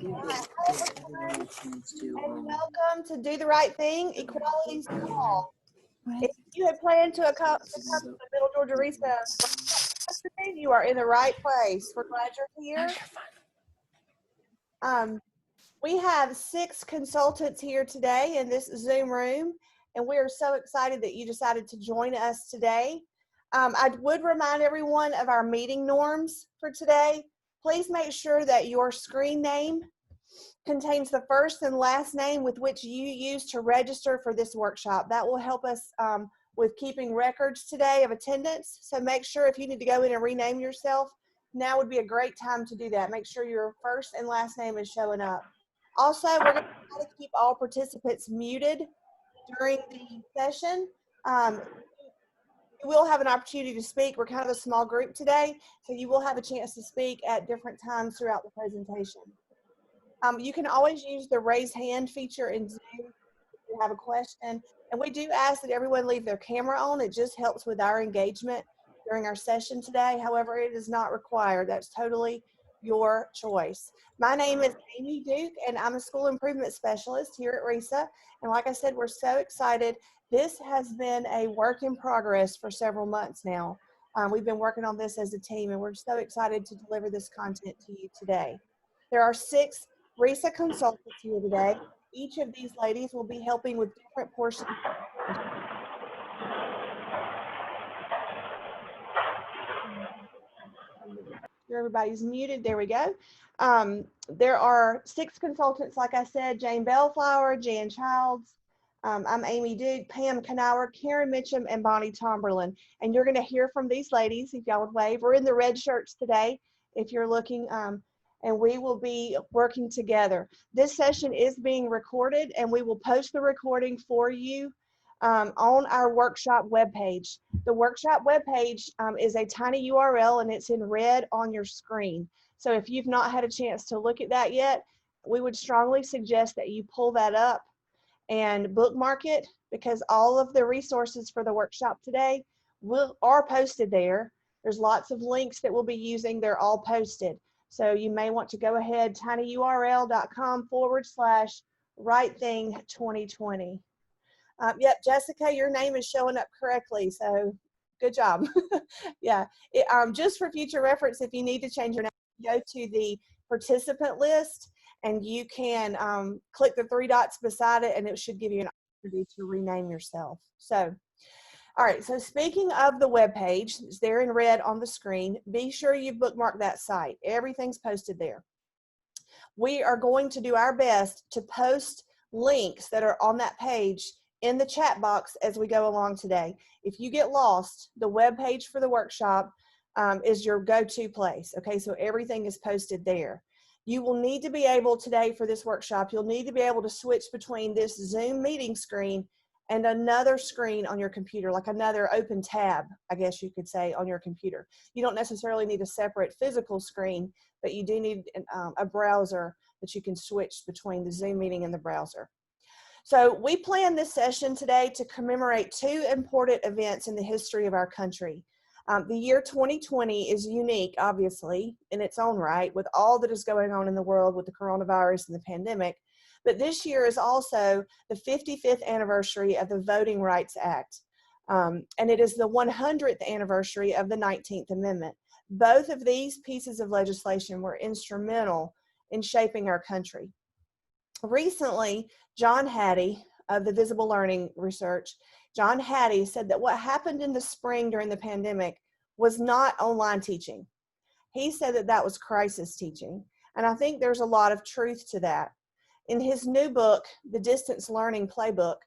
Hi, and welcome to Do the Right Thing, Equality's Call. If you had planned to come to the Middle Georgia Recess today, you are in the right place. We're glad you're here. We have 6 consultants here today in this Zoom room, and we are so excited that you decided to join us today. I would remind everyone of our meeting norms for today. Please make sure that your screen name contains the first and last name with which you use to register for this workshop. That will help us with keeping records today of attendance. So make sure if you need to go in and rename yourself, now would be a great time to do that. Make sure your first and last name is showing up. Also, we're going to try to keep all participants muted during the session. You will have an opportunity to speak. We're kind of a small group today, so you will have a chance to speak at different times throughout the presentation. You can always use the raise hand feature in Zoom if you have a question. And we do ask that everyone leave their camera on. It just helps with our engagement during our session today. However, it is not required. That's totally your choice. My name is Amy Duke, and I'm a school improvement specialist here at RESA. And like I said, we're so excited. This has been a work in progress for several months now. We've been working on this as a team, and we're so excited to deliver this content to you today. There are 6 RESA consultants here today. Each of these ladies will be helping with different portions. Everybody's muted. There we go. There are 6 consultants, like I said: Jane Bellflower, Jan Childs, I'm Amy Duke, Pam Knauer, Karen Mitchum, and Bonnie Tomberlin. And you're going to hear from these ladies, if y'all would wave. We're in the red shirts today, if you're looking, and we will be working together. This session is being recorded, and we will post the recording for you on our workshop webpage. The workshop webpage is a tiny URL, and it's in red on your screen. So if you've not had a chance to look at that yet, we would strongly suggest that you pull that up and bookmark it, because all of the resources for the workshop today are posted there. There's lots of links that we'll be using. They're all posted. So you may want to go ahead, tinyurl.com/rightthing2020. Yep, Jessica, your name is showing up correctly, so good job. Yeah, just for future reference, if you need to change your name, go to the participant list, and you can click the 3 dots beside it, and it should give you an opportunity to rename yourself. So, all right, so speaking of the web page, it's there in red on the screen. Be sure you bookmark that site. Everything's posted there. We are going to do our best to post links that are on that page in the chat box as we go along today. If you get lost, the web page for the workshop is your go-to place. Okay, so everything is posted there. You will need to be able today for this workshop, you'll need to be able to switch between this Zoom meeting screen and another screen on your computer, like another open tab, I guess you could say, on your computer. You don't necessarily need a separate physical screen, but you do need a browser that you can switch between the Zoom meeting and the browser. So we planned this session today to commemorate 2 important events in the history of our country. The year 2020 is unique, obviously, in its own right, with all that is going on in the world with the coronavirus and the pandemic. But this year is also the 55th anniversary of the Voting Rights Act. And it is the 100th anniversary of the 19th Amendment. Both of these pieces of legislation were instrumental in shaping our country. Recently, John Hattie of the Visible Learning Research, John Hattie said that what happened in the spring during the pandemic was not online teaching. He said that that was crisis teaching. And I think there's a lot of truth to that. In his new book, The Distance Learning Playbook,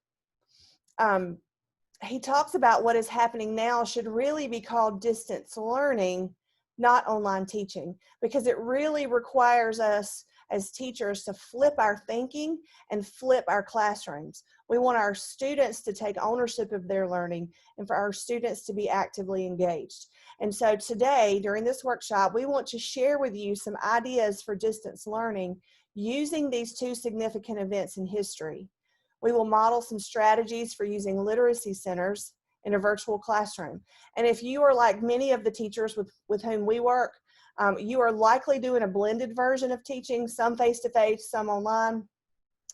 he talks about what is happening now should really be called distance learning, not online teaching, because it really requires us as teachers to flip our thinking and flip our classrooms. We want our students to take ownership of their learning and for our students to be actively engaged. And so today, during this workshop, we want to share with you some ideas for distance learning using these 2 significant events in history. We will model some strategies for using literacy centers in a virtual classroom. And if you are like many of the teachers with whom we work, You are likely doing a blended version of teaching, some face-to-face, some online.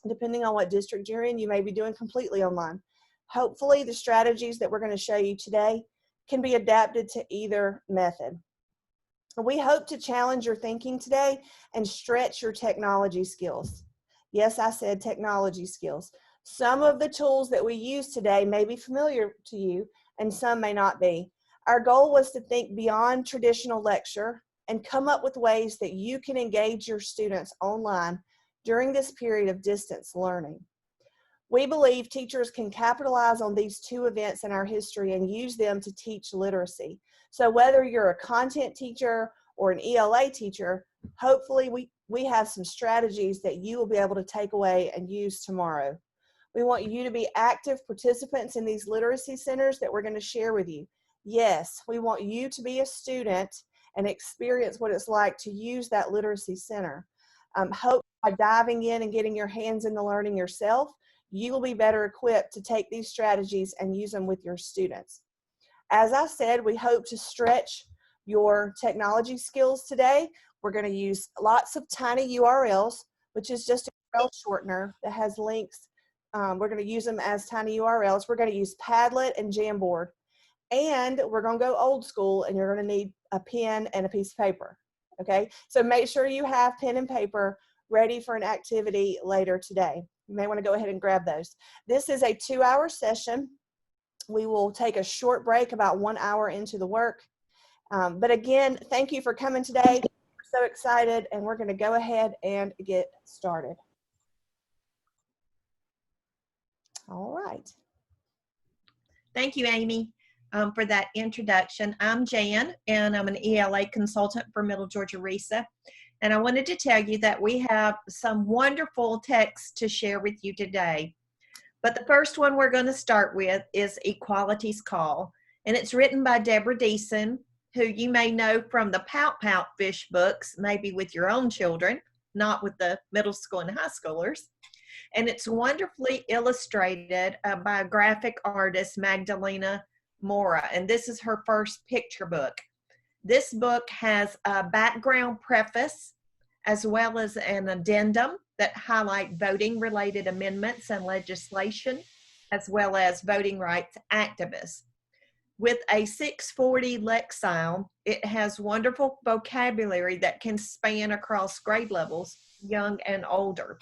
Depending on what district you're in, you may be doing completely online. Hopefully, the strategies that we're going to show you today can be adapted to either method. We hope to challenge your thinking today and stretch your technology skills. Yes, I said technology skills. Some of the tools that we use today may be familiar to you, and some may not be. Our goal was to think beyond traditional lecture and come up with ways that you can engage your students online during this period of distance learning. We believe teachers can capitalize on these two events in our history and use them to teach literacy. So whether you're a content teacher or an ELA teacher, hopefully we have some strategies that you will be able to take away and use tomorrow. We want you to be active participants in these literacy centers that we're going to share with you. Yes, we want you to be a student and experience what it's like to use that literacy center. Hope by diving in and getting your hands in the learning yourself, you will be better equipped to take these strategies and use them with your students. As I said, we hope to stretch your technology skills today. We're going to use lots of tiny URLs, which is just a URL shortener that has links. We're going to use them as tiny URLs. We're going to use Padlet and Jamboard. And we're going to go old school, and you're going to need a pen and a piece of paper. Okay, so make sure you have pen and paper ready for an activity later today. You may want to go ahead and grab those. This is a 2-hour session. We will take a short break about 1 hour into the work. But again, thank you for coming today. We're so excited, and we're going to go ahead and get started. All right. Thank you, Amy, for that introduction. I'm Jan, and I'm an ELA consultant for Middle Georgia RESA. And I wanted to tell you that we have some wonderful texts to share with you today. But the first one we're going to start with is Equality's Call. And it's written by Deborah Deason, who you may know from the Pout Pout Fish books, maybe with your own children, not with the middle school and high schoolers. And it's wonderfully illustrated by a graphic artist, Magdalena Mora. And this is her first picture book. This book has a background preface as well as an addendum that highlight voting-related amendments and legislation, as well as voting rights activists. With a 640 lexile, it has wonderful vocabulary that can span across grade levels, young and older.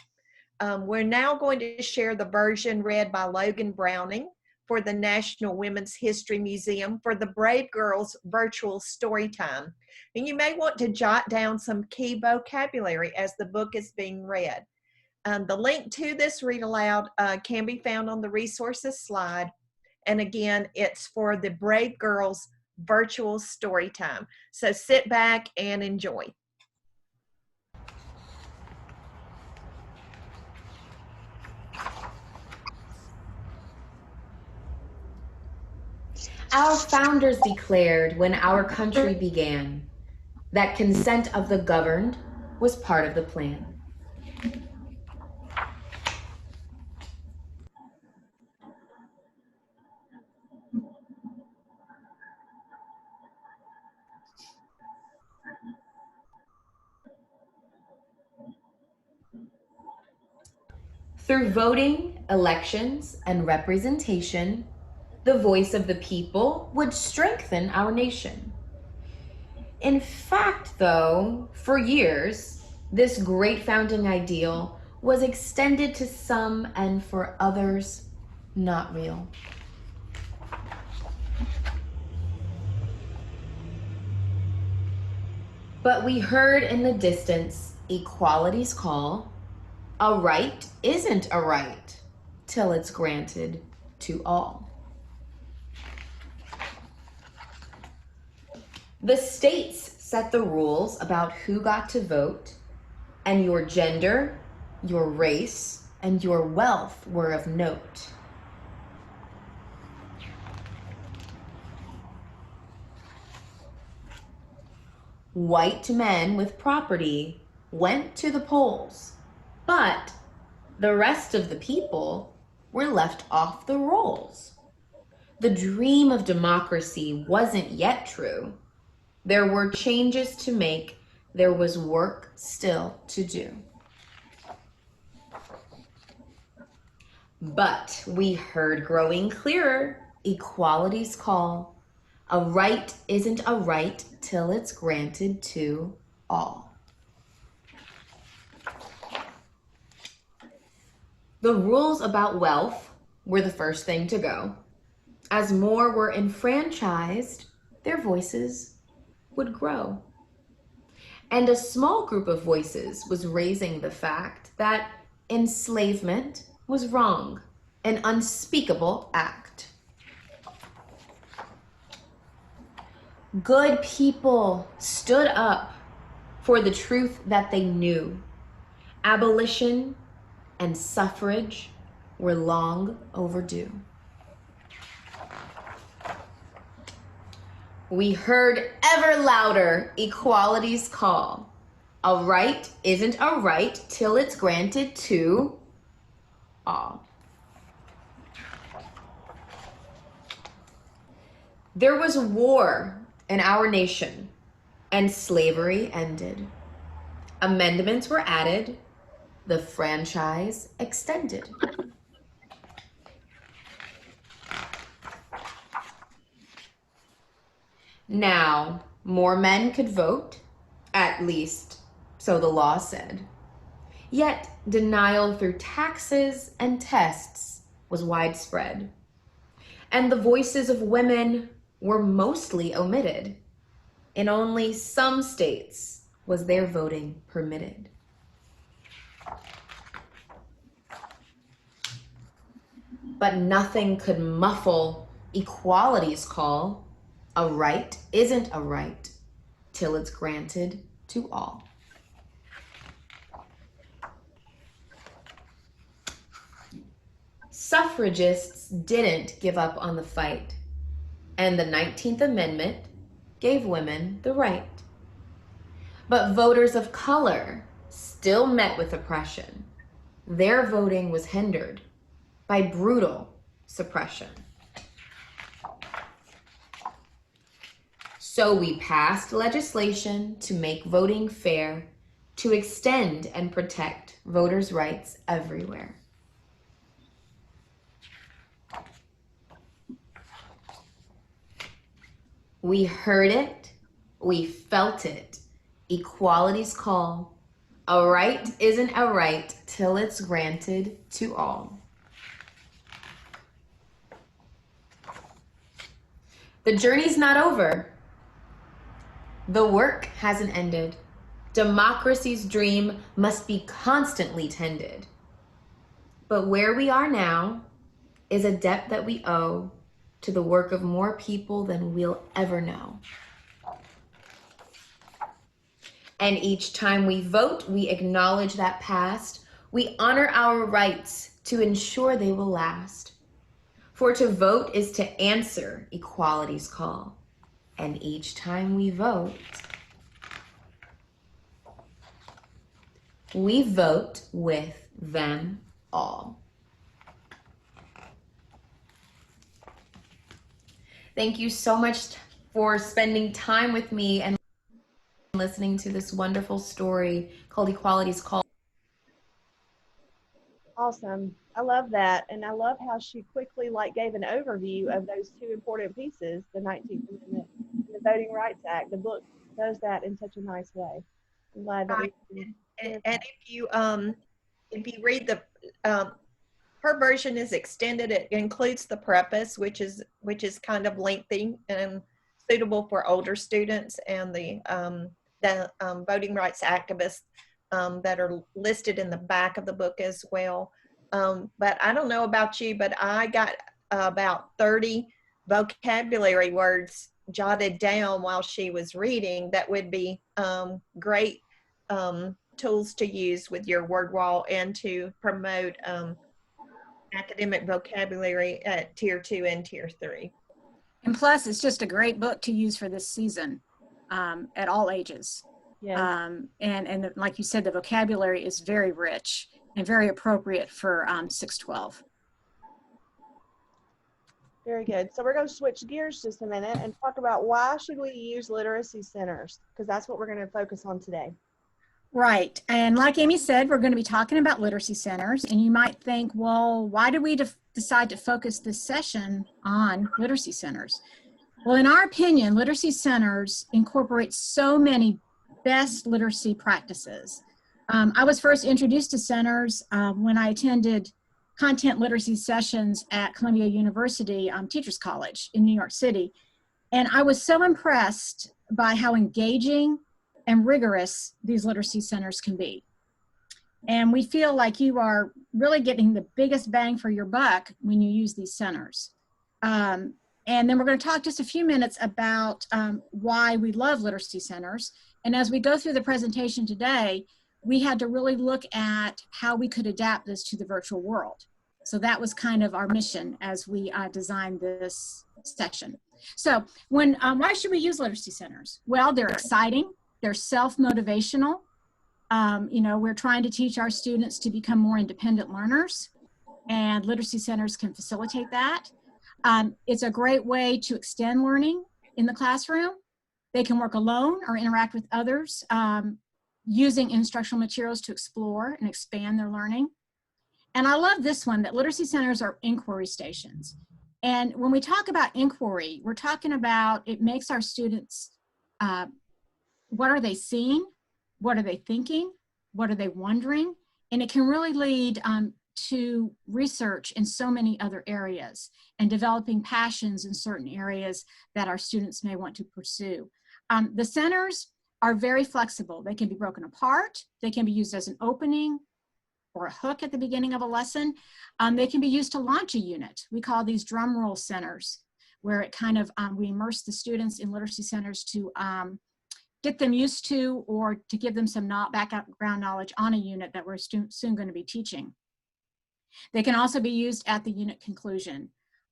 We're now going to share the version read by Logan Browning for the National Women's History Museum for the Brave Girls virtual story time. And you may want to jot down some key vocabulary as the book is being read. The link to this read aloud can be found on the resources slide. And again, it's for the Brave Girls virtual story time. So sit back and enjoy. Our founders declared when our country began that consent of the governed was part of the plan. Through voting, elections, and representation, the voice of the people would strengthen our nation. In fact, though, for years, this great founding ideal was extended to some and for others, not real. But we heard in the distance equality's call. A right isn't a right till it's granted to all. The states set the rules about who got to vote, and your gender, your race, and your wealth were of note. White men with property went to the polls, but the rest of the people were left off the rolls. The dream of democracy wasn't yet true, There were changes to make. There was work still to do. But we heard growing clearer equality's call. A right isn't a right till it's granted to all. The rules about wealth were the first thing to go. As more were enfranchised, their voices would grow. And a small group of voices was raising the fact that enslavement was wrong, an unspeakable act. Good people stood up for the truth that they knew. Abolition and suffrage were long overdue. We heard ever louder equality's call. A right isn't a right till it's granted to all. There was war in our nation, and slavery ended. Amendments were added, the franchise extended. Now, more men could vote, at least, so the law said. Yet, denial through taxes and tests was widespread. And the voices of women were mostly omitted. In only some states was their voting permitted. But nothing could muffle equality's call. A right isn't a right till it's granted to all. Suffragists didn't give up on the fight, and the 19th Amendment gave women the right. But voters of color still met with oppression. Their voting was hindered by brutal suppression. So we passed legislation to make voting fair, to extend and protect voters' rights everywhere. We heard it, we felt it, equality's call. A right isn't a right till it's granted to all. The journey's not over. The work hasn't ended. Democracy's dream must be constantly tended. But where we are now is a debt that we owe to the work of more people than we'll ever know. And each time we vote, we acknowledge that past. We honor our rights to ensure they will last. For to vote is to answer equality's call. And each time we vote with them all. Thank you so much for spending time with me and listening to this wonderful story called Equality's Call. Awesome. I love that. And I love how she quickly gave an overview of those two important pieces, the 19th Amendment and the Voting Rights Act. The book does that in such a nice way. I'm glad that and if you read the her version is extended. It includes the preface, which is kind of lengthy and suitable for older students, and the voting rights activists that are listed in the back of the book as well. But I don't know about you, but I got about 30 vocabulary words jotted down while she was reading that would be great tools to use with your word wall and to promote academic vocabulary at Tier 2 and Tier 3. And plus, it's just a great book to use for this season at all ages. Yeah. And like you said, the vocabulary is very rich and very appropriate for 612. Very good. So we're going to switch gears just a minute and talk about why should we use literacy centers, because that's what we're going to focus on today. Right. And like Amy said, we're going to be talking about literacy centers. And you might think, well, why did we decide to focus this session on literacy centers? Well, in our opinion, literacy centers incorporate so many best literacy practices. I was first introduced to centers when I attended content literacy sessions at Columbia University Teachers College in New York City. And I was so impressed by how engaging and rigorous these literacy centers can be. And we feel like you are really getting the biggest bang for your buck when you use these centers. And then we're going to talk just a few minutes about why we love literacy centers. And as we go through the presentation today, we had to really look at how we could adapt this to the virtual world. So that was kind of our mission as we designed this section. So why should we use literacy centers? Well, they're exciting, they're self-motivational. You know, we're trying to teach our students to become more independent learners, and literacy centers can facilitate that. It's a great way to extend learning in the classroom. They can work alone or interact with others, using instructional materials to explore and expand their learning. And I love this one, that literacy centers are inquiry stations. And when we talk about inquiry, we're talking about it makes our students, what are they seeing? What are they thinking? What are they wondering? And it can really lead to research in so many other areas and developing passions in certain areas that our students may want to pursue. The centers are very flexible. They can be broken apart. They can be used as an opening or a hook at the beginning of a lesson. They can be used to launch a unit. We call these drum roll centers, where it kind of, we immerse the students in literacy centers to get them used to, or to give them some background knowledge on a unit that we're soon going to be teaching. They can also be used at the unit conclusion.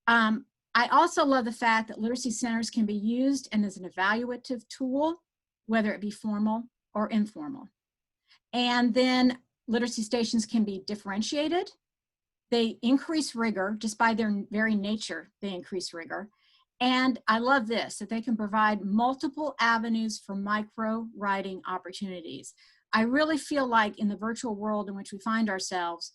I also love the fact that literacy centers can be used and as an evaluative tool, whether it be formal or informal. And then literacy stations can be differentiated. They increase rigor, just by their very nature, they increase rigor. And I love this, that they can provide multiple avenues for micro writing opportunities. I really feel like in the virtual world in which we find ourselves,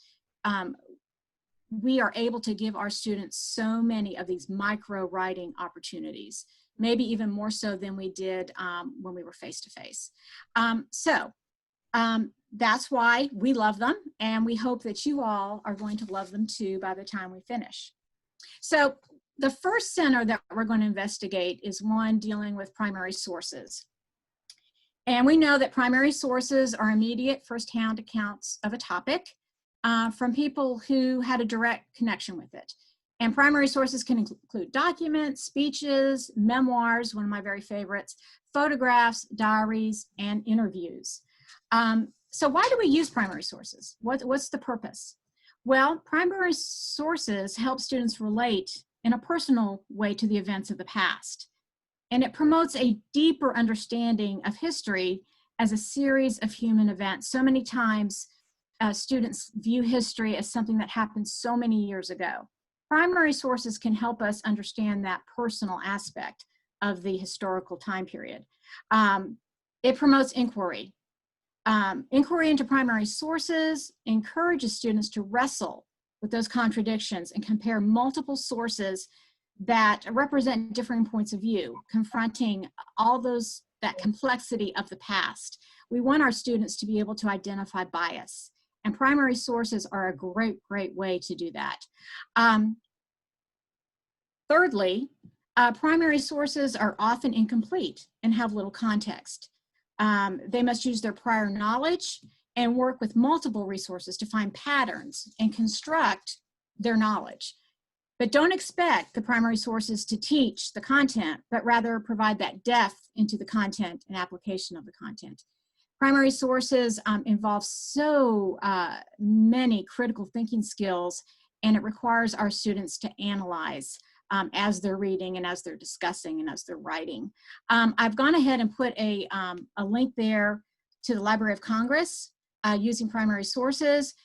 we are able to give our students so many of these micro writing opportunities, maybe even more so than we did when we were face-to-face. That's why we love them, and we hope that you all are going to love them too by the time we finish. So the first center that we're going to investigate is one dealing with primary sources. And we know that primary sources are immediate firsthand accounts of a topic from people who had a direct connection with it. And primary sources can include documents, speeches, memoirs, one of my very favorites, photographs, diaries, and interviews. So why do we use primary sources? What's the purpose? Well, primary sources help students relate in a personal way to the events of the past. And it promotes a deeper understanding of history as a series of human events. So many times, students view history as something that happened so many years ago. Primary sources can help us understand that personal aspect of the historical time period. It promotes inquiry. Inquiry into primary sources encourages students to wrestle with those contradictions and compare multiple sources that represent differing points of view, confronting all that complexity of the past. We want our students to be able to identify bias, and primary sources are a great, great way to do that. Thirdly, primary sources are often incomplete and have little context. They must use their prior knowledge and work with multiple resources to find patterns and construct their knowledge. But don't expect the primary sources to teach the content, but rather provide that depth into the content and application of the content. Primary sources involve so many critical thinking skills, and it requires our students to analyze as they're reading and as they're discussing and as they're writing. I've gone ahead and put a link there to the Library of Congress using primary sources.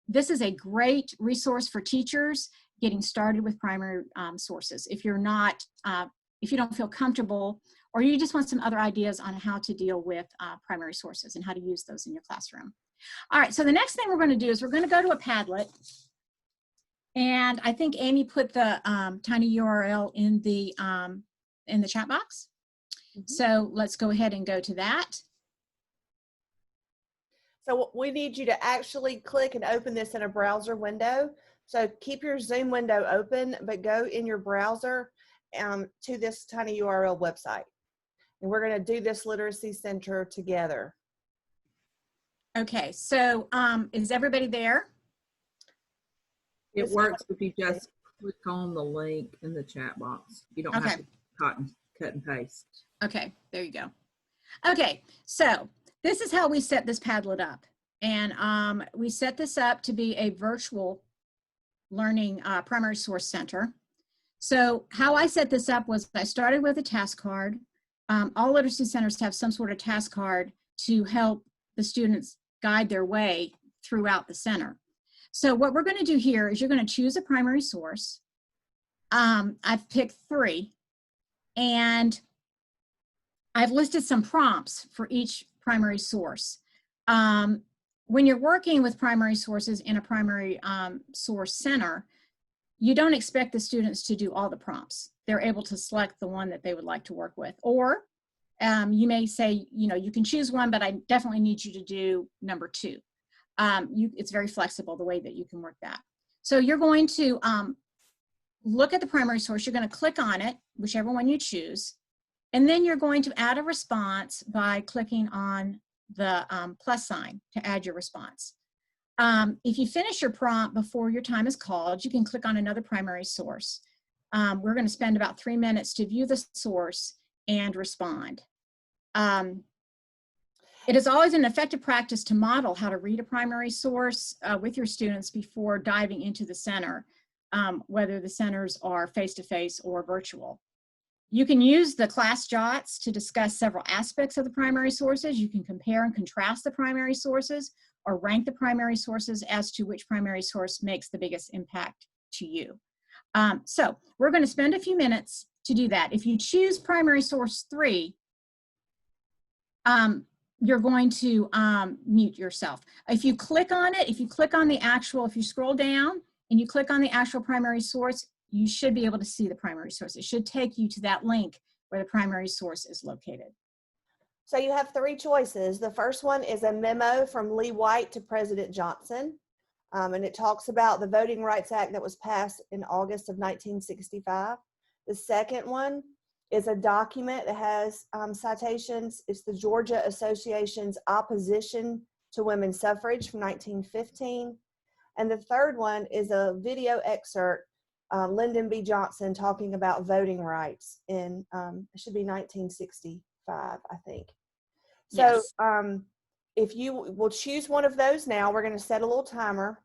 This is a great resource for teachers. getting started with primary sources. If you're not, if you don't feel comfortable, or you just want some other ideas on how to deal with primary sources and how to use those in your classroom. All right, so the next thing we're going to do is we're going to go to a Padlet. And I think Amy put the tiny URL in the chat box. Mm-hmm. So let's go ahead and go to that. So we need you to actually click and open this in a browser window. So keep your Zoom window open, but go in your browser to this tiny URL website. And we're going to do this literacy center together. Okay, so is everybody there? It works if you just click on the link in the chat box. You don't have to cut and paste. Okay, there you go. Okay, so this is how we set this Padlet up. And we set this up to be a virtual learning primary source center. So how I set this up was I started with a task card. All literacy centers have some sort of task card to help the students guide their way throughout the center. So what we're going to do here is you're going to choose a primary source. I've picked 3, and I've listed some prompts for each primary source. When you're working with primary sources in a primary source center, you don't expect the students to do all the prompts. They're able to select the one that they would like to work with. Or you may say, you know, you can choose one, but I definitely need you to do number 2. It's very flexible the way that you can work that. So you're going to look at the primary source. You're going to click on it, whichever one you choose. And then you're going to add a response by clicking on the plus sign to add your response. If you finish your prompt before your time is called, you can click on another primary source. We're going to spend about 3 minutes to view the source and respond. It is always an effective practice to model how to read a primary source with your students before diving into the center, whether the centers are face-to-face or virtual. You can use the class jots to discuss several aspects of the primary sources. You can compare and contrast the primary sources or rank the primary sources as to which primary source makes the biggest impact to you. So we're going to spend a few minutes to do that. If you choose primary source 3, you're going to mute yourself. If you click on it, if you scroll down and you click on the actual primary source, you should be able to see the primary source. It should take you to that link where the primary source is located. So you have 3 choices. The first one is a memo from Lee White to President Johnson. And it talks about the Voting Rights Act that was passed in August of 1965. The second one is a document that has citations. It's the Georgia Association's Opposition to Women's Suffrage from 1915. And the third one is a video excerpt, Lyndon B. Johnson talking about voting rights in, it should be 1965, I think. So yes. If you will choose one of those now, we're going to set a little timer.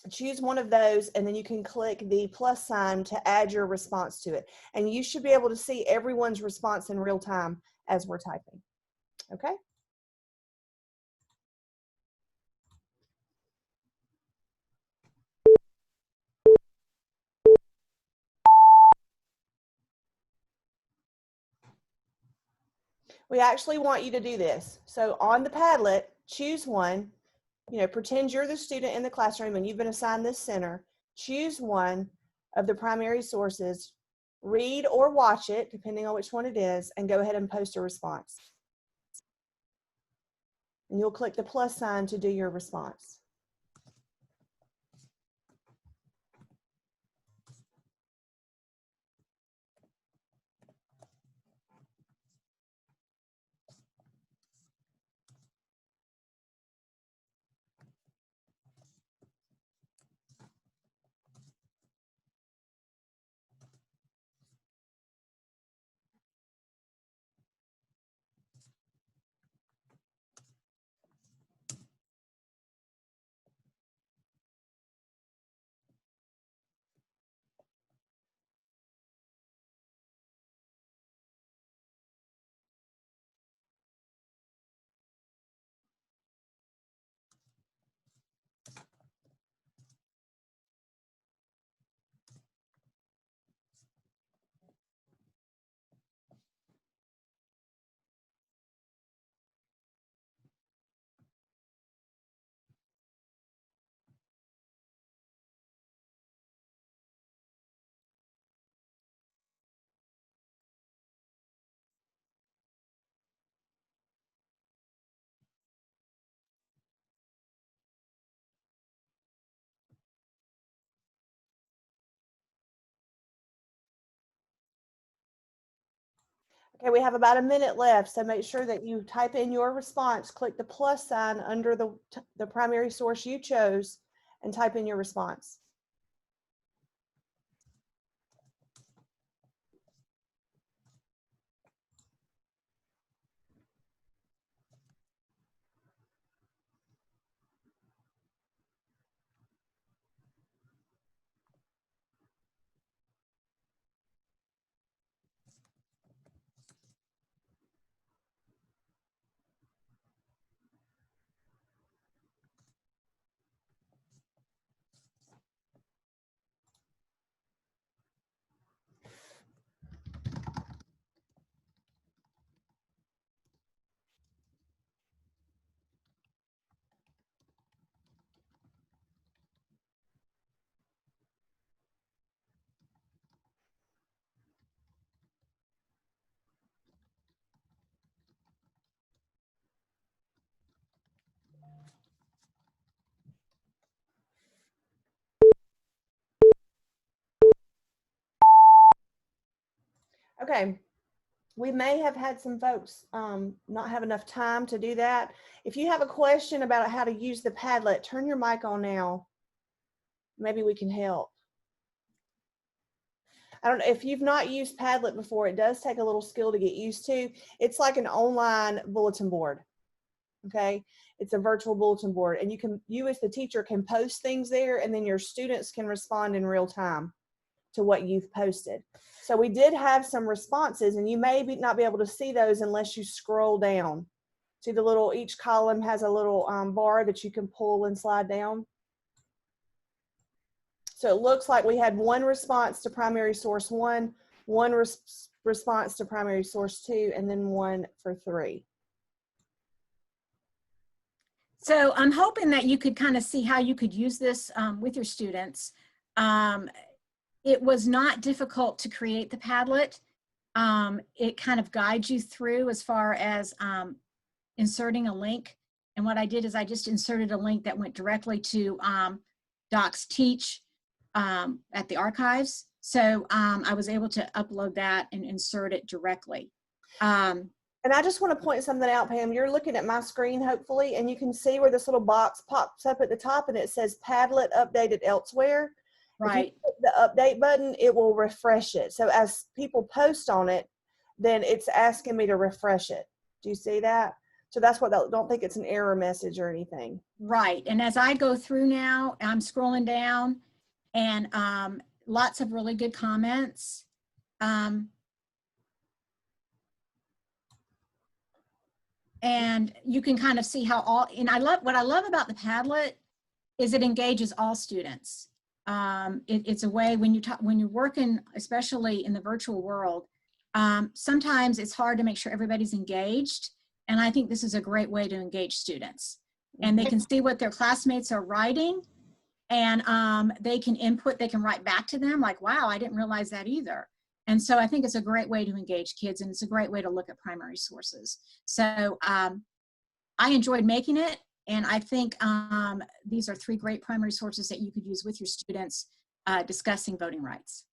Choose one of those, and then you can click the plus sign to add your response to it. And you should be able to see everyone's response in real time as we're typing. Okay? We actually want you to do this. So on the Padlet, choose one. You know, pretend you're the student in the classroom and you've been assigned this center. Choose one of the primary sources, read or watch it, depending on which one it is, and go ahead and post a response. And you'll click the plus sign to do your response. Okay, we have about a minute left, so make sure that you type in your response, click the plus sign under the primary source you chose, and type in your response. Okay, we may have had some folks not have enough time to do that. If you have a question about how to use the Padlet, turn your mic on now. Maybe we can help. I don't know if you've not used Padlet before, it does take a little skill to get used to. It's like an online bulletin board. Okay, it's a virtual bulletin board, and you as the teacher can post things there, and then your students can respond in real time to what you've posted. So we did have some responses, and you may not be able to see those unless you scroll down. See the little, each column has a little bar that you can pull and slide down. So it looks like we had one response to primary source 1, one response to primary source 2, and then one for 3. So I'm hoping that you could kind of see how you could use this with your students. It was not difficult to create the Padlet. It kind of guides you through as far as inserting a link. And what I did is I just inserted a link that went directly to Docs Teach at the archives. So I was able to upload that and insert it directly. And I just want to point something out, Pam. You're looking at my screen, hopefully, and you can see where this little box pops up at the top and it says Padlet updated elsewhere. Right. If you click the update button, it will refresh it. So as people post on it, then it's asking me to refresh it. Do you see that? So that's what, don't think it's an error message or anything. Right. And as I go through now, I'm scrolling down and lots of really good comments. And you can kind of see how and what I love about the Padlet is it engages all students. It's a way when you're working, especially in the virtual world, sometimes it's hard to make sure everybody's engaged. And I think this is a great way to engage students. And they can see what their classmates are writing, and they can input, they can write back to them like, wow, I didn't realize that either. And so I think it's a great way to engage kids, and it's a great way to look at primary sources. So I enjoyed making it, and I think these are 3 great primary sources that you could use with your students discussing voting rights.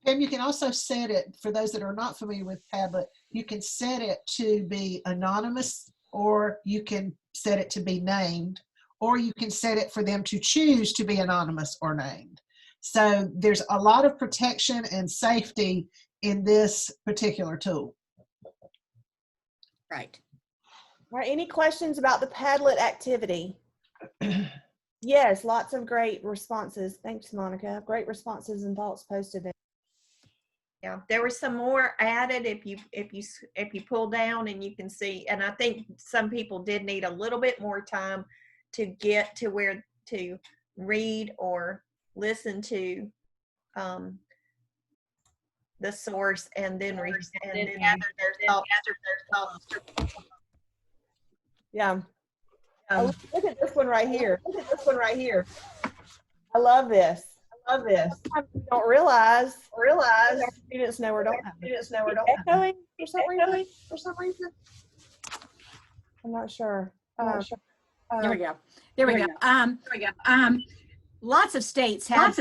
And you can also set it, for those that are not familiar with Padlet, you can set it to be anonymous, or you can set it to be named, or you can set it for them to choose to be anonymous or named. So there's a lot of protection and safety in this particular tool. Right. All right, any questions about the Padlet activity? Yes, lots of great responses. Thanks, Monica. Great responses and thoughts posted there. Yeah, there were some more added if you pull down, and you can see, and I think some people did need a little bit more time to get to where to read or listen to the source and then gather their thoughts. Yeah. Oh, look at this one right here. Look at this one right here. I love this. I love this. Sometimes we don't realize our students know or don't have it. Echoing for some reason. I'm not sure. There we go. There we go. Lots of states had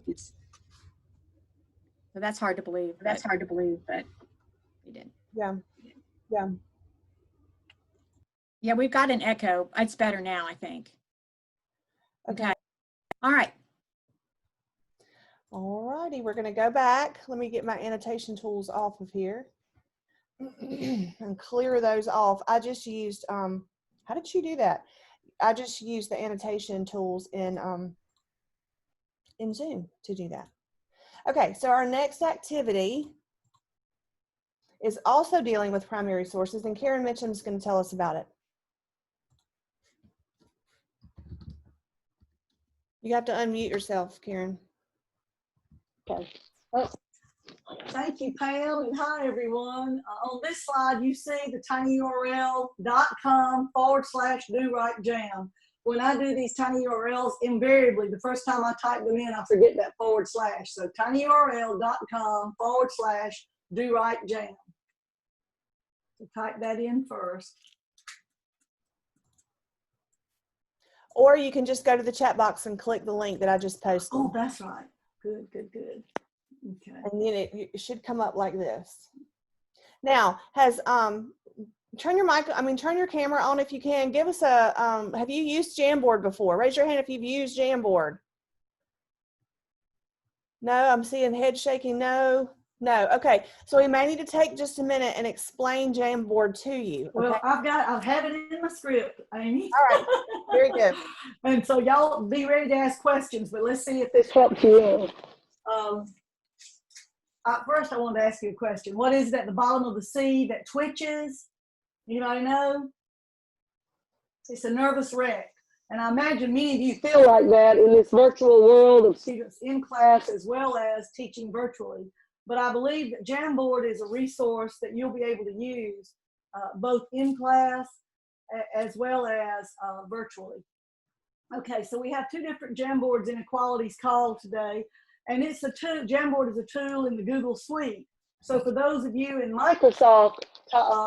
these. So that's hard to believe. But we did. Yeah. Yeah. Yeah, we've got an echo. It's better now, I think. Okay. All right. All righty, we're going to go back. Let me get my annotation tools off of here and clear those off. I just used, how did you do that? I just used the annotation tools in Zoom to do that. Okay, so our next activity is also dealing with primary sources, and Karen Mitchum is going to tell us about it. You have to unmute yourself, Karen. Okay. Well, thank you, Pam, and hi, everyone. On this slide, you see the tinyurl.com/do-right-jam. When I do these tiny URLs, invariably, the first time I type them in, I forget that /. So tinyurl.com/do-right-jam. So type that in first. Or you can just go to the chat box and click the link that I just posted. Oh, that's right. Good, good, good. Okay. And then it should come up like this. Now, turn your camera on if you can. Give us a, have you used Jamboard before? Raise your hand if you've used Jamboard. No, I'm seeing head shaking, no. No, okay. So we may need to take just a minute and explain Jamboard to you. Okay? Well, I have it in my script, Amy. All right, very good. And so y'all be ready to ask questions, but let's see if this helps you. First, I wanted to ask you a question. What is it at the bottom of the C that twitches? Anybody know? It's a nervous wreck. And I imagine many of you feel like that in this virtual world of students in class as well as teaching virtually. But I believe that Jamboard is a resource that you'll be able to use both in class as well as virtually. Okay, so we have two different Jamboards in Equality's Call today. And it's a tool, Jamboard is a tool in the Google Suite. So for those of you in Microsoft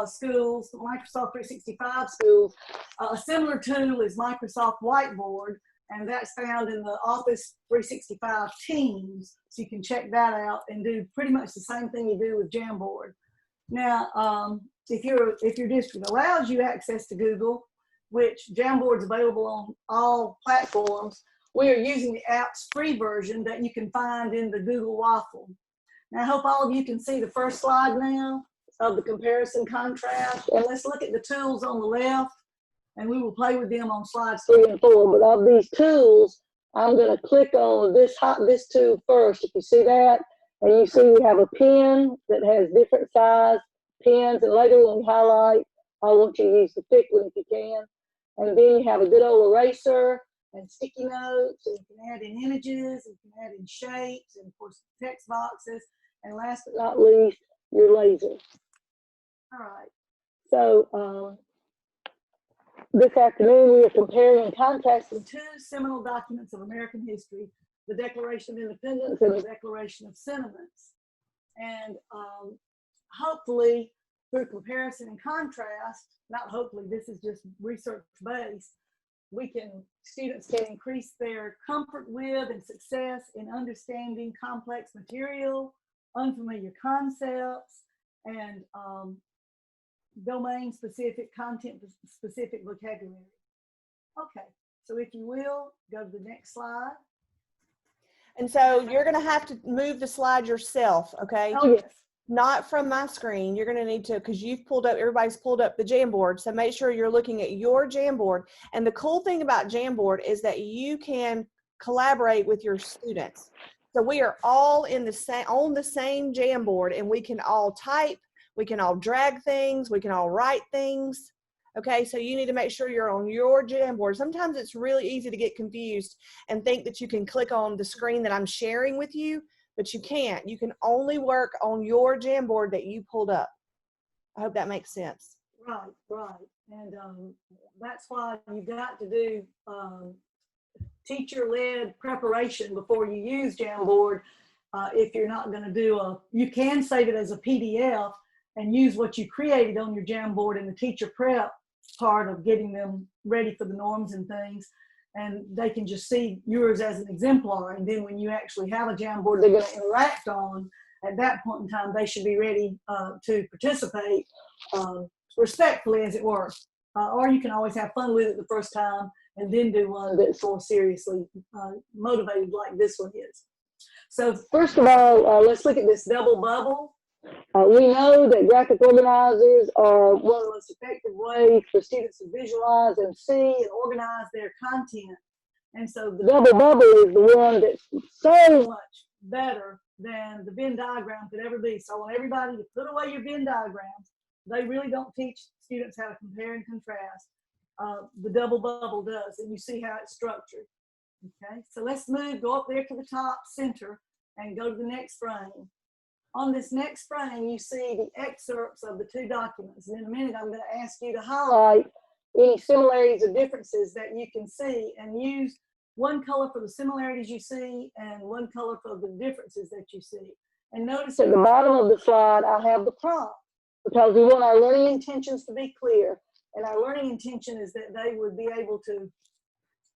schools, Microsoft 365 schools, a similar tool is Microsoft Whiteboard, and that's found in the Office 365 Teams. So you can check that out and do pretty much the same thing you do with Jamboard. Now, if your district allows you access to Google, which Jamboard's available on all platforms, we are using the app's free version that you can find in the Google Waffle. Now, I hope all of you can see the first slide now of the comparison contrast. And let's look at the tools on the left, and we will play with them on slides 3 and 4. But of these tools, I'm going to click on this tool first. If you see that, and you see we have a pen that has different size pens, and later when we highlight, I want you to use the thick one if you can. And then you have a good old eraser and sticky notes, and you can add in images, and you can add in shapes, and of course text boxes, and last but not least, your laser. All right, so this afternoon we are comparing and contrasting two seminal documents of American history, the Declaration of Independence and the Declaration of Sentiments. And hopefully through comparison and contrast, not hopefully, this is just research based, students can increase their comfort with and success in understanding complex material, unfamiliar concepts, and domain-specific, content-specific vocabulary. Okay, so if you will, go to the next slide. And so you're going to have to move the slide yourself, okay? Oh, yes. Not from my screen. You're going to need to, because everybody's pulled up the Jamboard. So make sure you're looking at your Jamboard. And the cool thing about Jamboard is that you can collaborate with your students. So we are all on the same Jamboard, and we can all type, we can all drag things, we can all write things. Okay, so you need to make sure you're on your Jamboard. Sometimes it's really easy to get confused and think that you can click on the screen that I'm sharing with you, but you can't. You can only work on your Jamboard that you pulled up. I hope that makes sense. Right, right. And that's why you got to do teacher-led preparation before you use Jamboard. If you're not going to do you can save it as a PDF and use what you created on your Jamboard in the teacher prep part of getting them ready for the norms and things. And they can just see yours as an exemplar. And then when you actually have a Jamboard they're going to interact on, at that point in time, they should be ready to participate respectfully, as it were. Or you can always have fun with it the first time and then do one that's more seriously motivated like this one is. So first of all, let's look at this double bubble. We know that graphic organizers are one of the most effective ways for students to visualize and see and organize their content. And so the double bubble is the one that's so much better than the Venn diagram could ever be. So I want everybody to put away your Venn diagrams. They really don't teach students how to compare and contrast. The double bubble does, and you see how it's structured. Okay, so let's go up there to the top center and go to the next frame. On this next frame, you see the excerpts of the two documents. And in a minute, I'm going to ask you to highlight any similarities or differences that you can see and use one color for the similarities you see and one color for the differences that you see. And notice at the bottom of the slide, I have the prompt because we want our learning intentions to be clear. And our learning intention is that they would be able to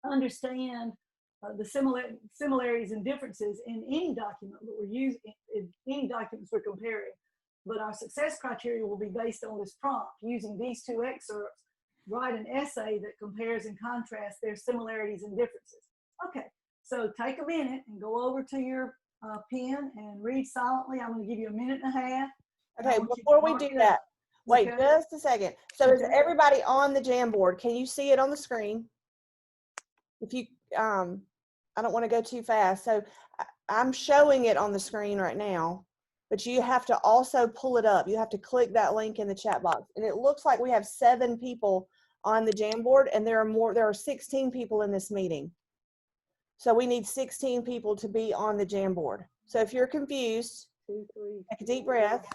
understand the similarities and differences in any document that we're using, in any documents we're comparing. But our success criteria will be based on this prompt. Using these two excerpts, write an essay that compares and contrasts their similarities and differences. Okay, so take a minute and go over to your pen and read silently. I'm going to give you a minute and a half. Okay, before we do that, wait just a second. So is everybody on the Jamboard? Can you see it on the screen? If you, I don't want to go too fast. So I'm showing it on the screen right now, but you have to also pull it up. You have to click that link in the chat box. And it looks like we have 7 people on the Jamboard, and there are 16 people in this meeting. So we need 16 people to be on the Jamboard. So if you're confused, take a deep breath.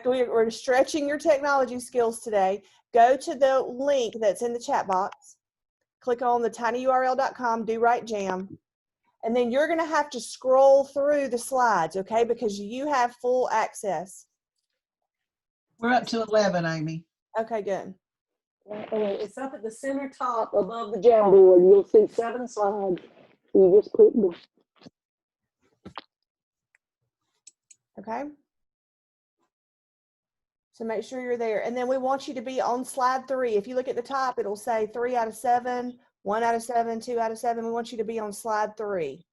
We're stretching your technology skills today. Go to the link that's in the chat box. Click on the tinyurl.com, do right jam. And then you're going to have to scroll through the slides, okay? Because you have full access. We're up to 11, Amy. Okay, good. It's up at the center top above the Jamboard. You'll see 7 slides. You just click them. Okay. So make sure you're there. And then we want you to be on slide 3. If you look at the top, it'll say 3 out of 7, 1 out of 7, 2 out of 7. We want you to be on slide 3.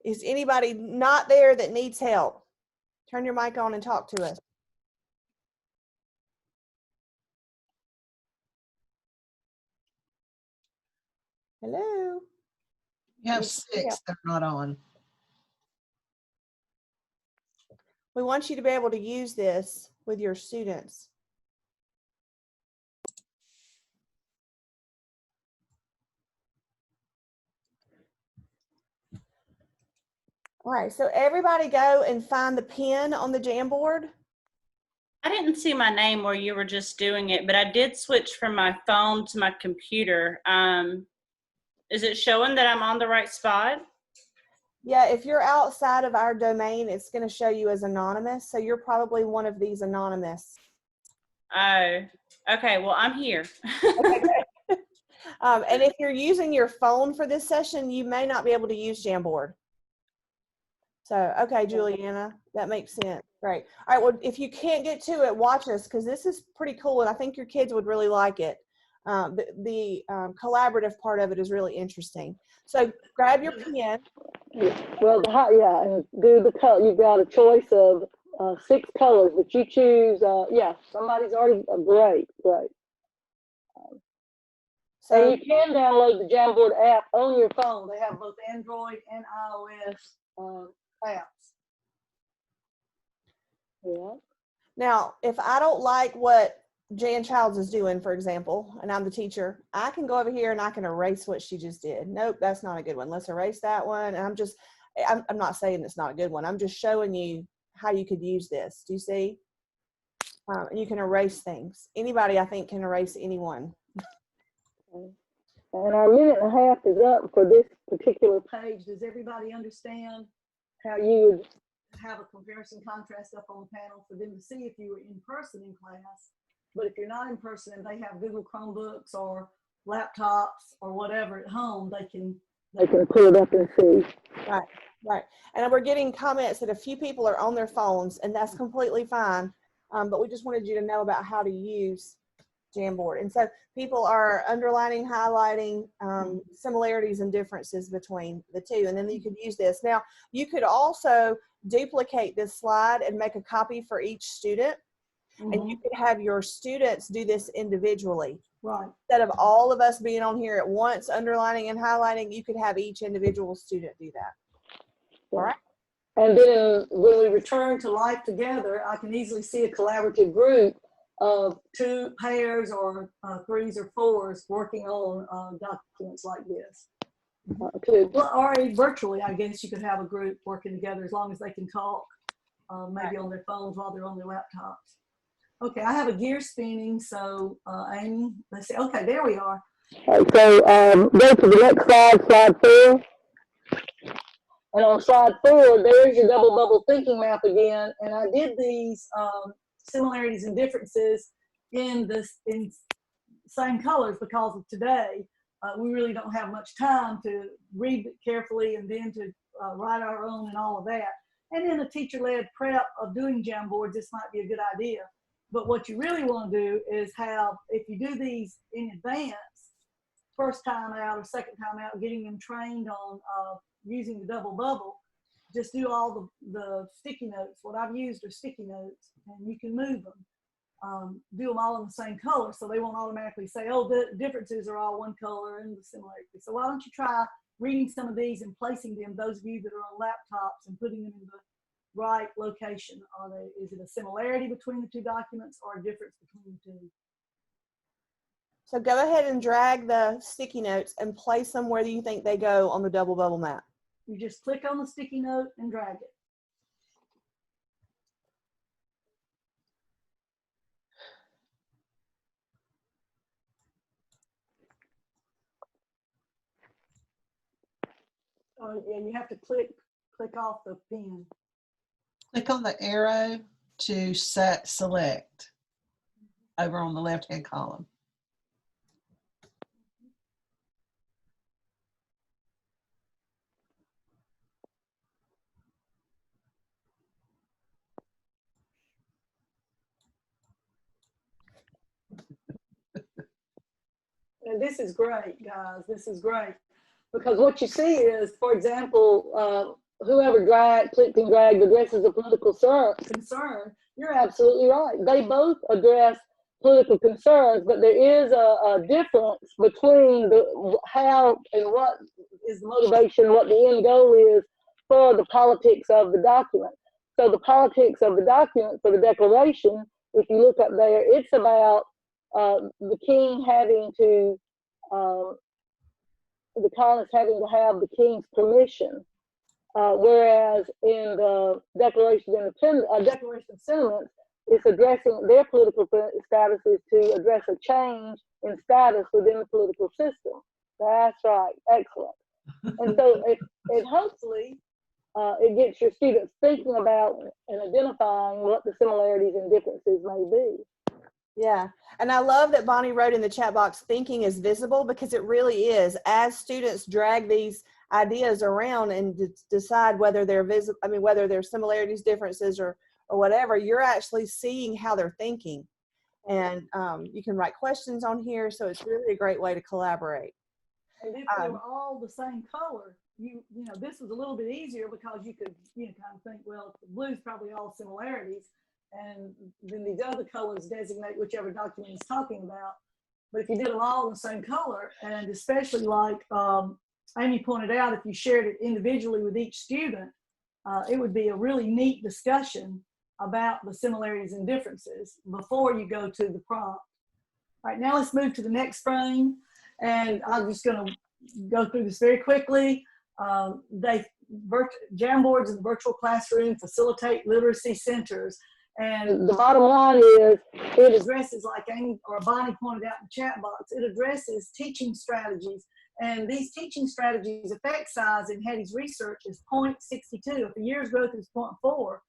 Is anybody not there that needs help? Turn your mic on and talk to us. Hello. You have 6 that are not on. We want you to be able to use this with your students. All right, so everybody go and find the pin on the Jamboard. I didn't see my name where you were just doing it, but I did switch from my phone to my computer. Is it showing that I'm on the right spot? Yeah, if you're outside of our domain, it's going to show you as anonymous. So you're probably one of these anonymous. Oh, okay. Well, I'm here. Okay, and if you're using your phone for this session, you may not be able to use Jamboard. So, okay, Juliana, that makes sense. Great. All right, well, if you can't get to it, watch us because this is pretty cool, and I think your kids would really like it. The collaborative part of it is really interesting. So grab your pen. Well, and do the color. You've got a choice of 6 colors, but you choose. Yeah, somebody's already great. So you can download the Jamboard app on your phone. They have both Android and iOS apps. Yeah. Now, if I don't like what Jan Childs is doing, for example, and I'm the teacher, I can go over here and I can erase what she just did. Nope, that's not a good one. Let's erase that one. And I'm not saying it's not a good one. I'm just showing you how you could use this. Do you see? And you can erase things. Anybody, I think, can erase anyone. And our minute and a half is up for this particular page. Does everybody understand how you would have a comparison contrast up on the panel for them to see if you were in person in class? But if you're not in person and they have Google Chromebooks or laptops or whatever at home, they can pull it up and see. Right. Right. And we're getting comments that a few people are on their phones, and that's completely fine. But we just wanted you to know about how to use Jamboard. And so people are underlining, highlighting similarities and differences between the two. And then you could use this. Now, you could also duplicate this slide and make a copy for each student. And you could have your students do this individually. Right. Instead of all of us being on here at once, underlining and highlighting, you could have each individual student do that. All right. And then when we return to life together, I can easily see a collaborative group of 2 pairs or 3s or 4s working on documents like this. Or virtually, I guess you could have a group working together as long as they can talk, maybe on their phones while they're on their laptops. Okay, I have a gear spinning, so Amy, let's see. Okay, there we are. All right, so go to the next slide, slide 4. And on slide 4, there's your double bubble thinking map again. And I did these Similarities and differences in same colors because of today. We really don't have much time to read it carefully and then to write our own and all of that. And in a teacher-led prep of doing Jamboards, this might be a good idea. But what you really want to do is have, if you do these in advance, first time out or second time out, getting them trained on using the double bubble, just do all the sticky notes. What I've used are sticky notes, and you can move them. Do them all in the same color, so they won't automatically say, oh, the differences are all one color and the similarities. So why don't you try reading some of these and placing them, those of you that are on laptops, and putting them in the right location. Is it a similarity between the 2 documents or a difference between the 2? So go ahead and drag the sticky notes and place them where you think they go on the double bubble map. You just click on the sticky note and drag it. Oh, yeah, you have to click off the pen. Click on the arrow to select over on the left-hand column. And this is great, guys. This is great. Because what you see is, for example, whoever clicked and dragged addresses a political concern, you're absolutely right. They both address political concerns, but there is a difference between how and what is the motivation, what the end goal is for the politics of the document. So the politics of the document for the declaration, if you look up there, it's about the king having to, the colonists having to have the king's permission. Whereas in the Declaration of Independence, Declaration of Sentiments, it's addressing their political status is to address a change in status within the political system. That's right, excellent. And so it hopefully it gets your students thinking about and identifying what the similarities and differences may be. Yeah, and I love that Bonnie wrote in the chat box, thinking is visible, because it really is. As students drag these ideas around and decide whether they're visible, I mean, whether there's similarities, differences, or whatever, you're actually seeing how they're thinking. And you can write questions on here, so it's really a great way to collaborate. And if they were all the same color, you know, this was a little bit easier because you could, you know, kind of think, well, the blue's probably all similarities, and then these other colors designate whichever document it's talking about. But if you did them all in the same color, and especially like Amy pointed out, if you shared it individually with each student, it would be a really neat discussion about the similarities and differences before you go to the prompt. All right, now let's move to the next frame. And I'm just going to go through this very quickly. Jamboards in the virtual classroom facilitate literacy centers. And the bottom line is it addresses, like Amy or Bonnie pointed out in the chat box, it addresses teaching strategies. And these teaching strategies effect size in Hetty's research is 0.62. If a year's growth is 0.4,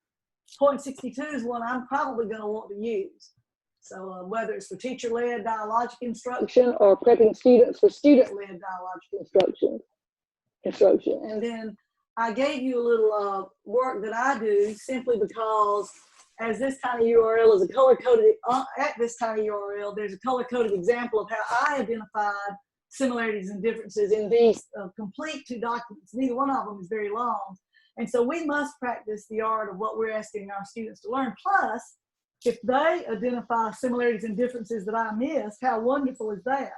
0.62 is one I'm probably going to want to use. So whether it's for teacher-led dialogic instruction or prepping students for student-led dialogic instruction. And then I gave you a little work that I do simply because as this tiny URL is a color-coded, at this tiny URL, there's a color-coded example of how I identified similarities and differences in these complete 2 documents. Neither one of them is very long. And so we must practice the art of what we're asking our students to learn. Plus, if they identify similarities and differences that I missed, how wonderful is that?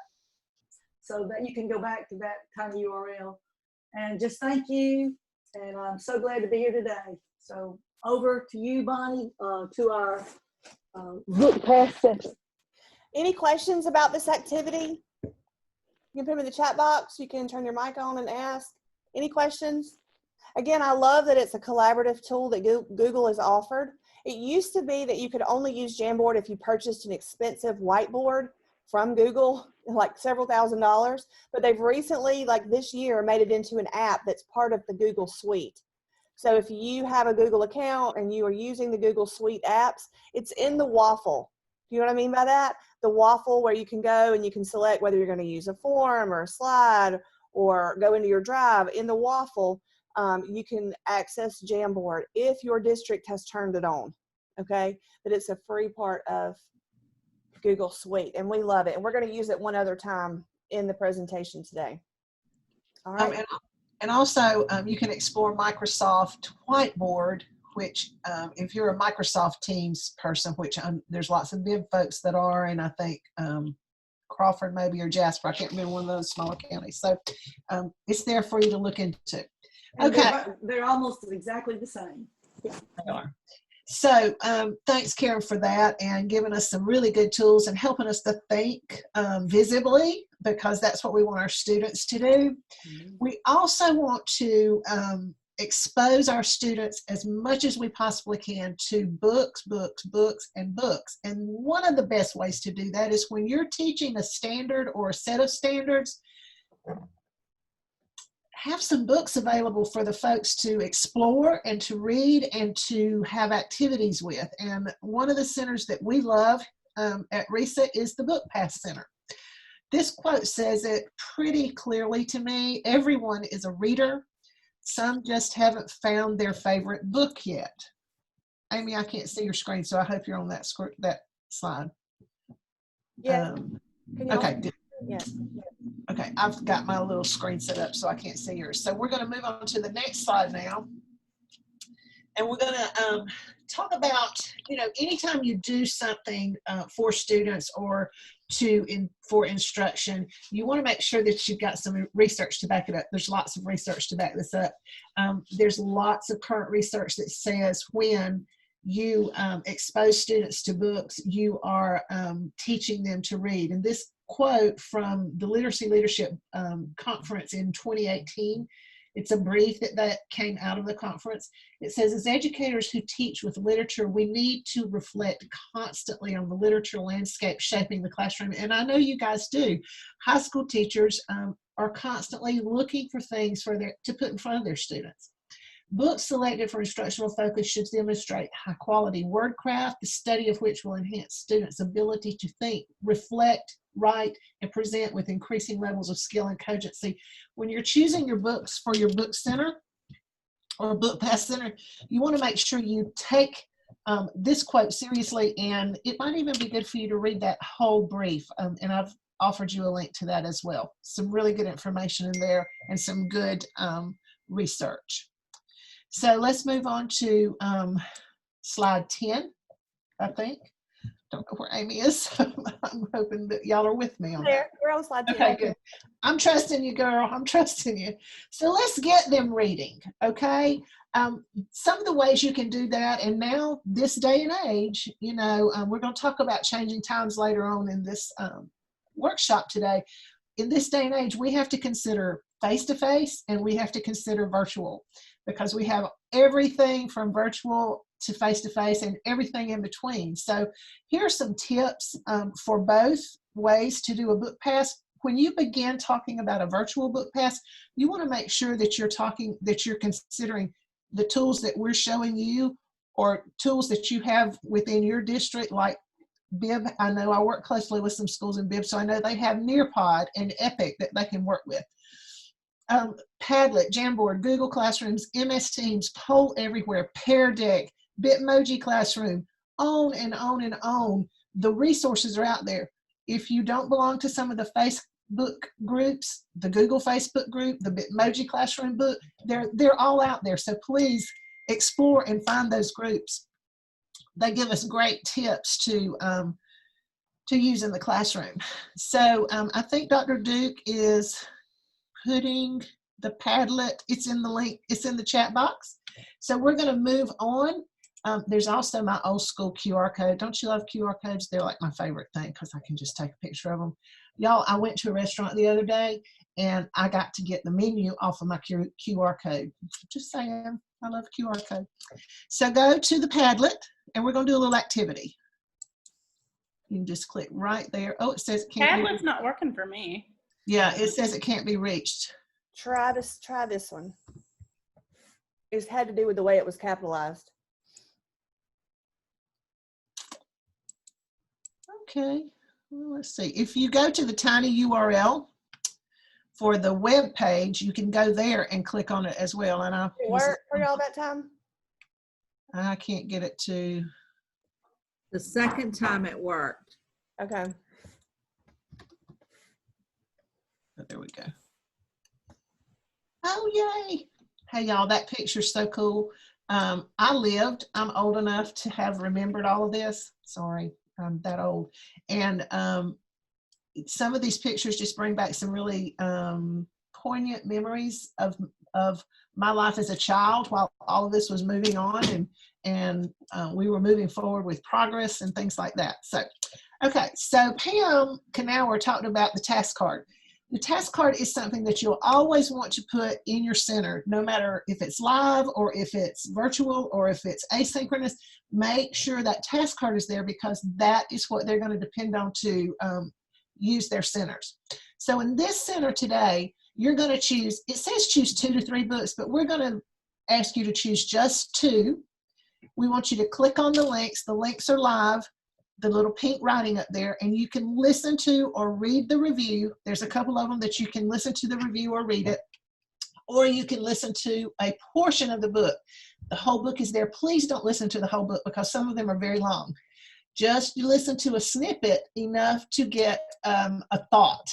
So that you can go back to that tiny URL. And just thank you. And I'm so glad to be here today. So over to you, Bonnie, to our Book pass center. Any questions about this activity? You can put them in the chat box. You can turn your mic on and ask. Any questions? Again, I love that it's a collaborative tool that Google has offered. It used to be that you could only use Jamboard if you purchased an expensive whiteboard from Google, like several $1,000s, but they've recently, like this year, made it into an app that's part of the Google Suite. So if you have a Google account and you are using the Google Suite apps, it's in the waffle. You know what I mean by that? The waffle where you can go and you can select whether you're going to use a form or a slide or go into your drive. In the waffle, you can access Jamboard if your district has turned it on, okay? But it's a free part of Google Suite, and we love it. And we're going to use it one other time in the presentation today. All right. And also, you can explore Microsoft Whiteboard, which if you're a Microsoft Teams person, which there's lots of big folks that are, and I think Crawford maybe or Jasper, I can't remember, one of those smaller counties. So it's there for you to look into. Okay. They're almost exactly the same. Yeah, they are. So thanks, Karen, for that and giving us some really good tools and helping us to think visibly, because that's what we want our students to do. Mm-hmm. We also want to expose our students as much as we possibly can to books, and books. And one of the best ways to do that is when you're teaching a standard or a set of standards, have some books available for the folks to explore and to read and to have activities with. And one of the centers that we love at RESA is the Book Pass Center. This quote says it pretty clearly to me. Everyone is a reader. Some just haven't found their favorite book yet. Amy, I can't see your screen, so I hope you're on that slide. Yeah. Okay, good. Yes. Okay, I've got my little screen set up so I can't see yours. So we're going to move on to the next slide now. And we're going to talk about, anytime you do something for students or for instruction, you want to make sure that you've got some research to back it up. There's lots of research to back this up. There's lots of current research that says when you expose students to books, you are teaching them to read. And this quote from the Literacy Leadership Conference in 2018, it's a brief that came out of the conference. It says, as educators who teach with literature, we need to reflect constantly on the literature landscape shaping the classroom. And I know you guys do. High school teachers are constantly looking for things to put in front of their students. Books selected for instructional focus should demonstrate high quality wordcraft, the study of which will enhance students' ability to think, reflect, write, and present with increasing levels of skill and cogency. When you're choosing your books for your book center or book pass center, you want to make sure you take this quote seriously, and it might even be good for you to read that whole brief. And I've offered you a link to that as well. Some really good information in there and some good research. So let's move on to slide 10, I think. Don't know where Amy is, so I'm hoping that y'all are with me on that. We're on slide 10. Okay, good. I'm trusting you, girl. I'm trusting you. So let's get them reading, okay? Some of the ways you can do that, and now this day and age, we're going to talk about changing times later on in this workshop today. In this day and age, we have to consider face-to-face and we have to consider virtual, because we have everything from virtual to face-to-face and everything in between. So here are some tips for both ways to do a book pass. When you begin talking about a virtual book pass, you want to make sure that you're considering the tools that we're showing you or tools that you have within your district, like Bib. I know I work closely with some schools in Bib, so I know they have Nearpod and Epic that they can work with. Padlet, Jamboard, Google Classrooms, MS Teams, Poll Everywhere, Pear Deck, Bitmoji Classroom, on and on and on. The resources are out there. If you don't belong to some of the Facebook groups, the Google Facebook group, the Bitmoji Classroom book, they're all out there. So please explore and find those groups. They give us great tips to use in the classroom. So I think Dr. Duke is putting the Padlet, it's in the link, it's in the chat box. So we're going to move on. There's also my old school QR code. Don't you love QR codes? They're like my favorite thing because I can just take a picture of them. Y'all, I went to a restaurant the other day and I got to get the menu off of my QR code. Just saying, I love QR code. So go to the Padlet and we're going to do a little activity. You can just click right there. Oh, it says it can't be. Padlet's not working for me. Yeah, it says it can't be reached. Try this one. It's had to do with the way it was capitalized. Okay, well, let's see. If you go to the tiny URL for the web page, you can go there and click on it as well. And Did it work for y'all that time? I can't get it to. The second time it worked. Okay. Oh, there we go. Oh, yay. Hey, y'all, that picture's so cool. I'm old enough to have remembered all of this. Sorry, I'm that old. And some of these pictures just bring back some really poignant memories of my life as a child while all of this was moving on, and we were moving forward with progress and things like that. So, okay, so Pam Canower talked about the task card. The task card is something that you'll always want to put in your center, no matter if it's live or if it's virtual or if it's asynchronous. Make sure that task card is there because that is what they're going to depend on to use their centers. So in this center today, you're going to choose, it says choose 2 to 3 books, but we're going to ask you to choose just 2. We want you to click on the links. The links are live, the little pink writing up there, and you can listen to or read the review. There's a couple of them that you can listen to the review or read it, or you can listen to a portion of the book. The whole book is there. Please don't listen to the whole book because some of them are very long. Just listen to a snippet enough to get a thought.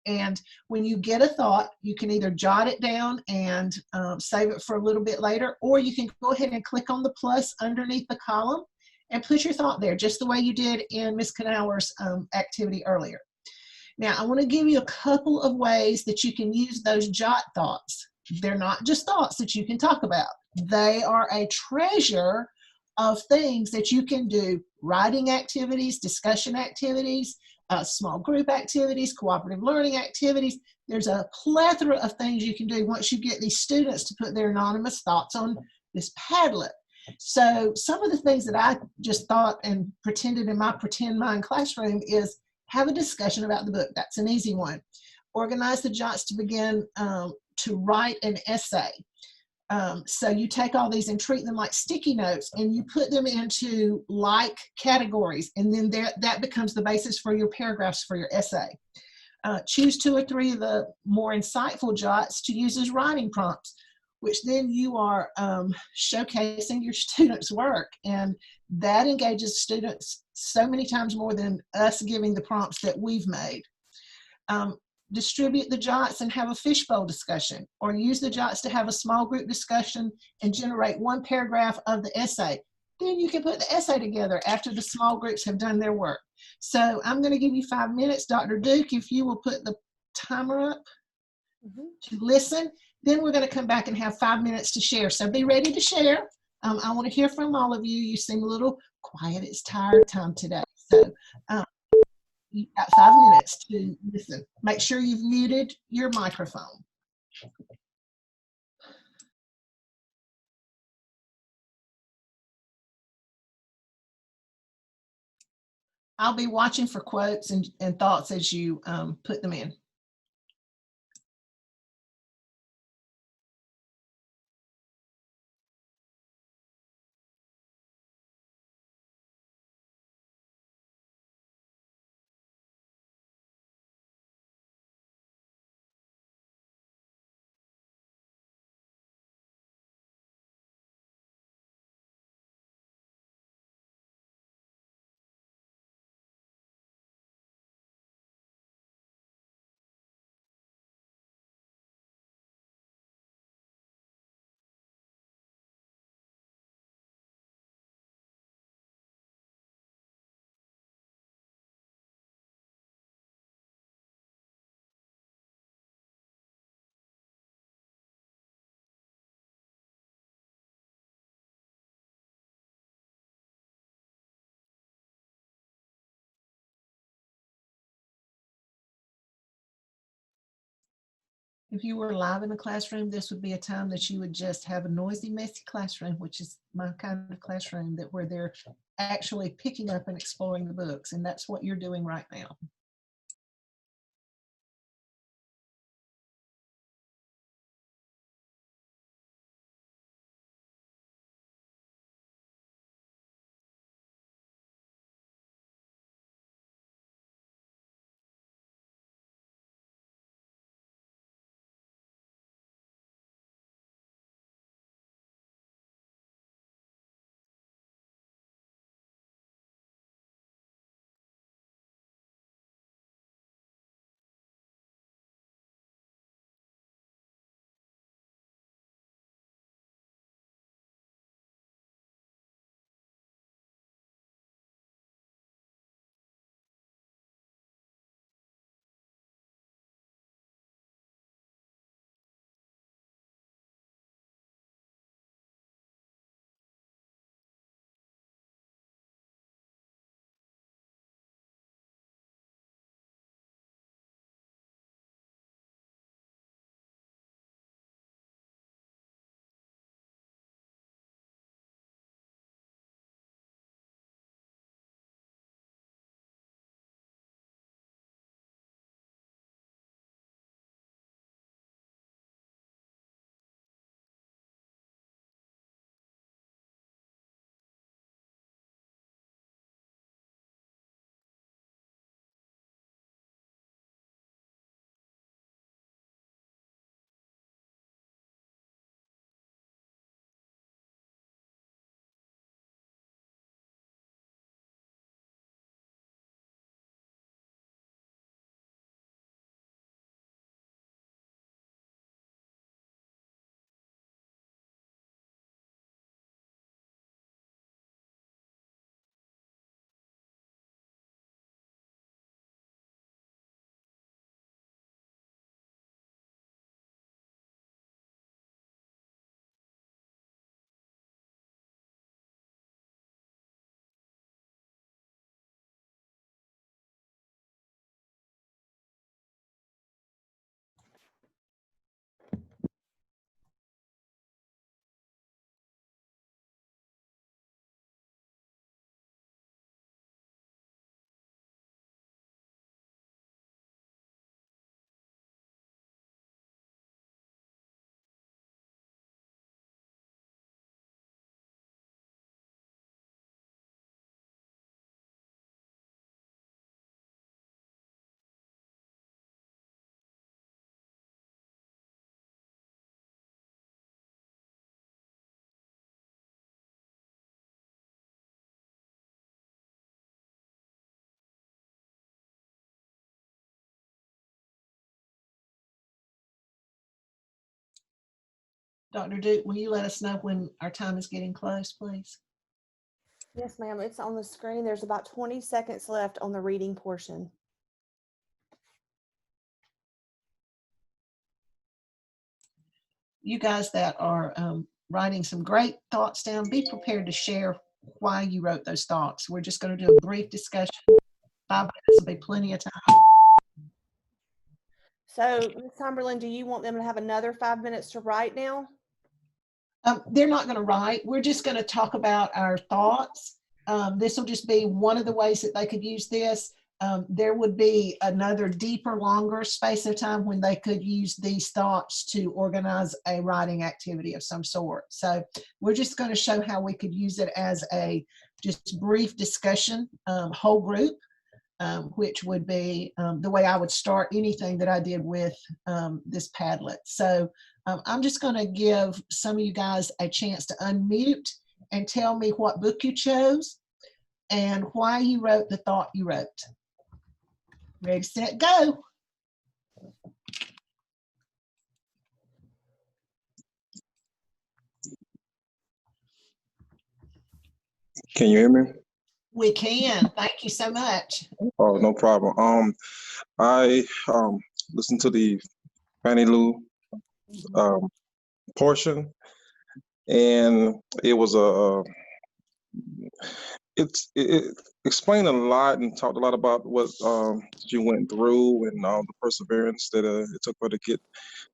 And when you get a thought, you can either jot it down and save it for a little bit later, or you can go ahead and click on the plus underneath the column and put your thought there, just the way you did in Ms. Canower's activity earlier. Now, I want to give you a couple of ways that you can use those jot thoughts. They're not just thoughts that you can talk about. They are a treasure of things that you can do: writing activities, discussion activities, small group activities, cooperative learning activities. There's a plethora of things you can do once you get these students to put their anonymous thoughts on this Padlet. So some of the things that I just thought and pretended in my pretend mind classroom is have a discussion about the book. That's an easy one. Organize the jots to begin to write an essay. So you take all these and treat them like sticky notes and you put them into like categories, and then that becomes the basis for your paragraphs for your essay. Choose 2 or 3 of the more insightful jots to use as writing prompts, which then you are showcasing your students' work, and that engages students so many times more than us giving the prompts that we've made. Distribute the jots and have a fishbowl discussion, or use the jots to have a small group discussion and generate 1 paragraph of the essay. Then you can put the essay together after the small groups have done their work. So I'm going to give you 5 minutes. Dr. Duke, if you will put the timer up to listen, then we're going to come back and have 5 minutes to share. So be ready to share. I want to hear from all of you. You seem a little quiet. It's tired time today. So you've got 5 minutes to listen. Make sure you've muted your microphone. I'll be watching for quotes and thoughts as you put them in. If you were live in the classroom, this would be a time that you would just have a noisy, messy classroom, which is my kind of classroom, that where they're actually picking up and exploring the books. And that's what you're doing right now. Dr. Duke, will you let us know when our time is getting close, please? Yes, ma'am. It's on the screen. There's about 20 seconds left on the reading portion. You guys that are writing some great thoughts down, be prepared to share why you wrote those thoughts. We're just going to do a brief discussion. 5 minutes will be plenty of time. So, Ms. Cumberland, do you want them to have another 5 minutes to write now? They're not going to write. We're just going to talk about our thoughts. This will just be one of the ways that they could use this. There would be another deeper, longer space of time when they could use these thoughts to organize a writing activity of some sort. So we're just going to show how we could use it as a just brief discussion, whole group, which would be the way I would start anything that I did with this Padlet. So I'm just going to give some of you guys a chance to unmute and tell me what book you chose and why you wrote the thought you wrote. Ready, set, go. Can you hear me? We can. Thank you so much. Oh, no problem. I listened to the Fannie Lou portion, and it was it explained a lot and talked a lot about what she went through and all the perseverance that it took her to get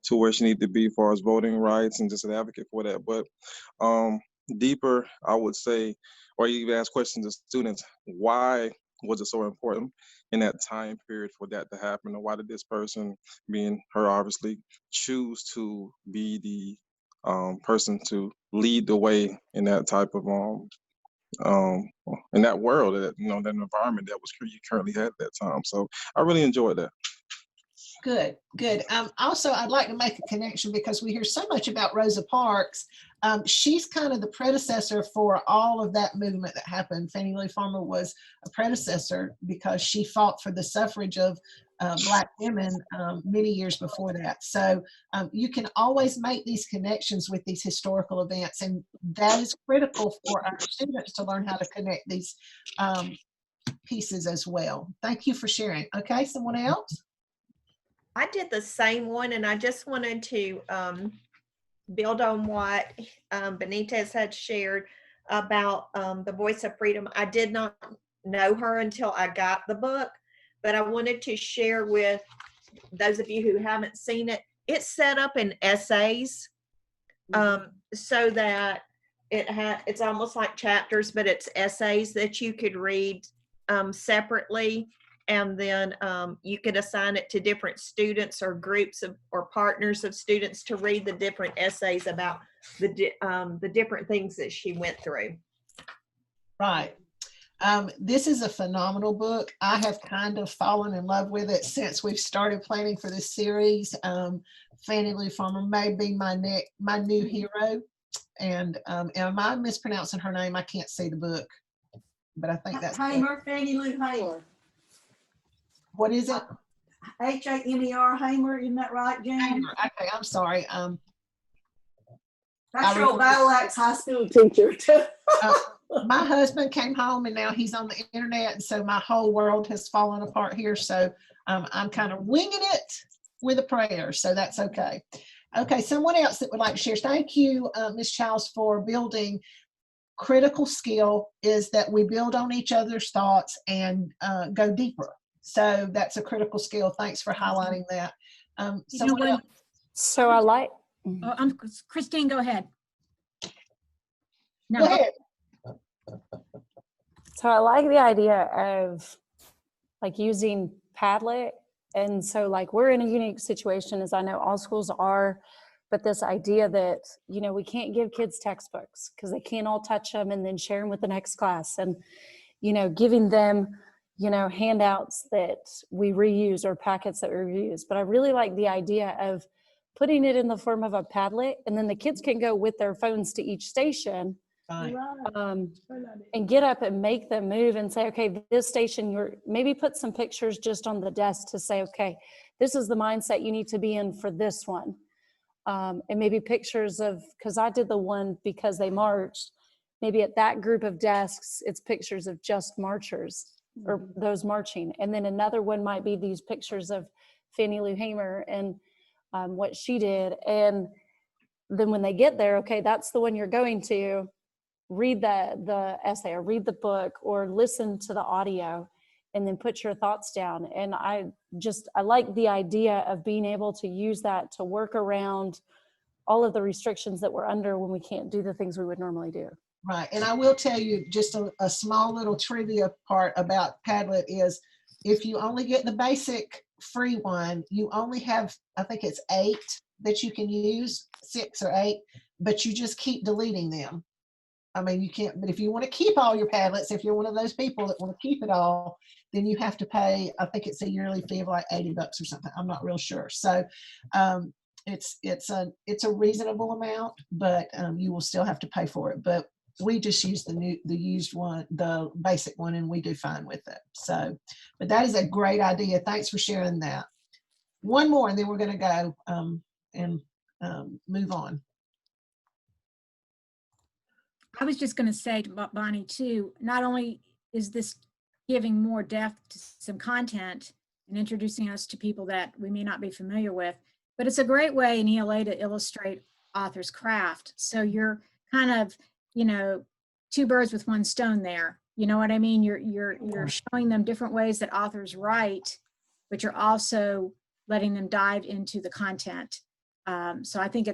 to where she needed to be as far as voting rights and just an advocate for that. But deeper, I would say, or you even ask questions to students, why was it so important in that time period for that to happen? Or why did this person, being her obviously, choose to be the person to lead the way in that type of in that world, that that environment that was you currently had at that time. So I really enjoyed that. Good, good. Also, I'd like to make a connection because we hear so much about Rosa Parks. She's kind of the predecessor for all of that movement that happened. Fannie Lou Farmer was a predecessor because she fought for the suffrage of Black women many years before that. So you can always make these connections with these historical events, and that is critical for our students to learn how to connect these pieces as well. Thank you for sharing. Okay, someone else? I did the same one, and I just wanted to build on what Benitez had shared about the Voice of Freedom. I did not know her until I got the book, but I wanted to share with those of you who haven't seen it. It's set up in essays, so that it's almost like chapters, but it's essays that you could read separately. And then you could assign it to different students or groups of or partners of students to read the different essays about the different things that she went through. Right. This is a phenomenal book. I have kind of fallen in love with it since we've started planning for this series. Fannie Lou Farmer may be my new hero. And am I mispronouncing her name? I can't see the book, but I think that's Hamer, Fannie Lou Hamer. What is it? Hamer, Hamer, isn't that right, Jane? Okay, I'm sorry. That's your Battle Axe high school teacher. My husband came home and now he's on the internet, and so my whole world has fallen apart here. So I'm kind of winging it with a prayer, so that's okay. Okay, someone else that would like to share. Thank you, Ms. Childs, for building. Critical skill is that we build on each other's thoughts and go deeper. So that's a critical skill. Thanks for highlighting that. So I like. Christine, go ahead. No. Go ahead. So I like the idea of like using Padlet. And so like we're in a unique situation, as I know all schools are, but this idea that, we can't give kids textbooks because they can't all touch them and then share them with the next class. And, giving them, handouts that we reuse or packets that we reuse. But I really like the idea of putting it in the form of a Padlet, and then the kids can go with their phones to each station and get up and make them move and say, okay, this station, maybe put some pictures just on the desk to say, okay, this is the mindset you need to be in for this one. And maybe pictures of, because I did the one because they marched, maybe at that group of desks, it's pictures of just marchers or those marching. And then another one might be these pictures of Fannie Lou Hamer and what she did. And then when they get there, okay, that's the one you're going to read the essay or read the book or listen to the audio and then put your thoughts down. And I like the idea of being able to use that to work around all of the restrictions that we're under when we can't do the things we would normally do. Right. And I will tell you just a small little trivia part about Padlet is if you only get the basic free one, you only have, I think it's 8 that you can use, 6 or 8, but you just keep deleting them. I mean, you can't, but if you want to keep all your Padlets, if you're one of those people that want to keep it all, then you have to pay, I think it's a yearly fee of like $80 or something. I'm not real sure. So it's a reasonable amount, but you will still have to pay for it. But we just use the used one, the basic one, and we do fine with it. So, but that is a great idea. Thanks for sharing that. One more, and then we're going to go and move on. I was just going to say to Bonnie too, not only is this giving more depth to some content and introducing us to people that we may not be familiar with, but it's a great way in ELA to illustrate author's craft. So you're kind of, 2 birds with 1 stone there. You know what I mean? You're showing them different ways that authors write, but you're also letting them dive into the content. So I think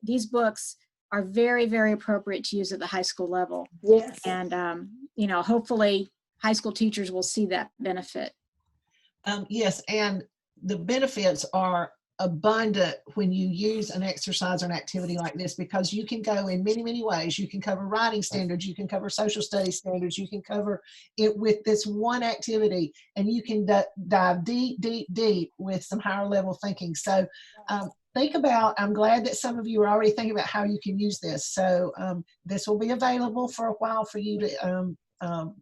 these books are very, very appropriate to use at the high school level. Yes. And, you know, hopefully high school teachers will see that benefit. Yes, and the benefits are abundant when you use an exercise or an activity like this, because you can go in many, many ways. You can cover writing standards, you can cover social studies standards, you can cover it with this one activity, and you can dive deep, deep, deep with some higher level thinking. So think about, I'm glad that some of you are already thinking about how you can use this. So this will be available for a while for you to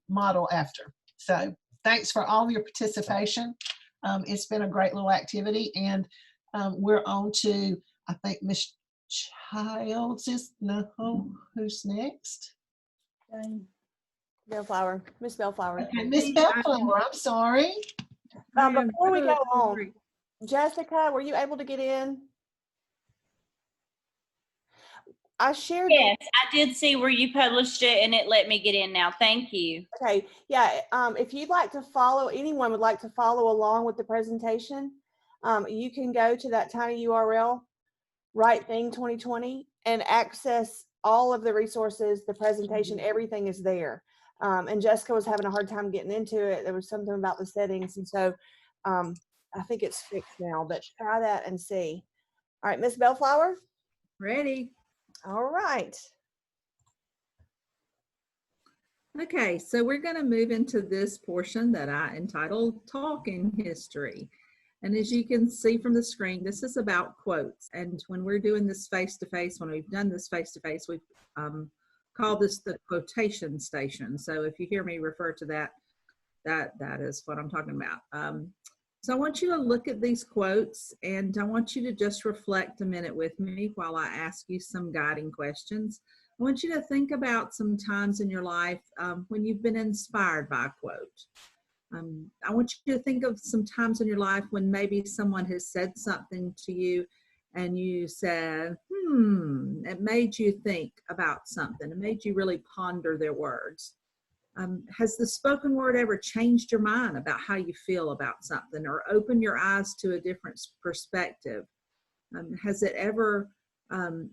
model after. So thanks for all of your participation. It's been a great little activity, and we're on to, I think, Miss Childs who's next? Bellflower, Miss Bellflower. Okay, Miss Bellflower, I'm sorry. Before we go on, Jessica, were you able to get in? I shared. Yes, I did see where you published it and it let me get in now. Thank you. Okay, yeah, if you'd like to follow, anyone would like to follow along with the presentation, you can go to that tiny URL, Right Thing 2020, and access all of the resources, the presentation, everything is there. And Jessica was having a hard time getting into it. There was something about the settings, and so I think it's fixed now, but try that and see. All right, Miss Bellflower? Ready. All right. Okay, so we're going to move into this portion that I entitled Talking History. And as you can see from the screen, this is about quotes. And when we're doing this face-to-face, when we've done this face-to-face, we've called this the quotation station. So if you hear me refer to that, that is what I'm talking about. So I want you to look at these quotes, and I want you to just reflect a minute with me while I ask you some guiding questions. I want you to think about some times in your life when you've been inspired by a quote. I want you to think of some times in your life when maybe someone has said something to you and you said, it made you think about something. It made you really ponder their words. Has the spoken word ever changed your mind about how you feel about something, or opened your eyes to a different perspective? Has it ever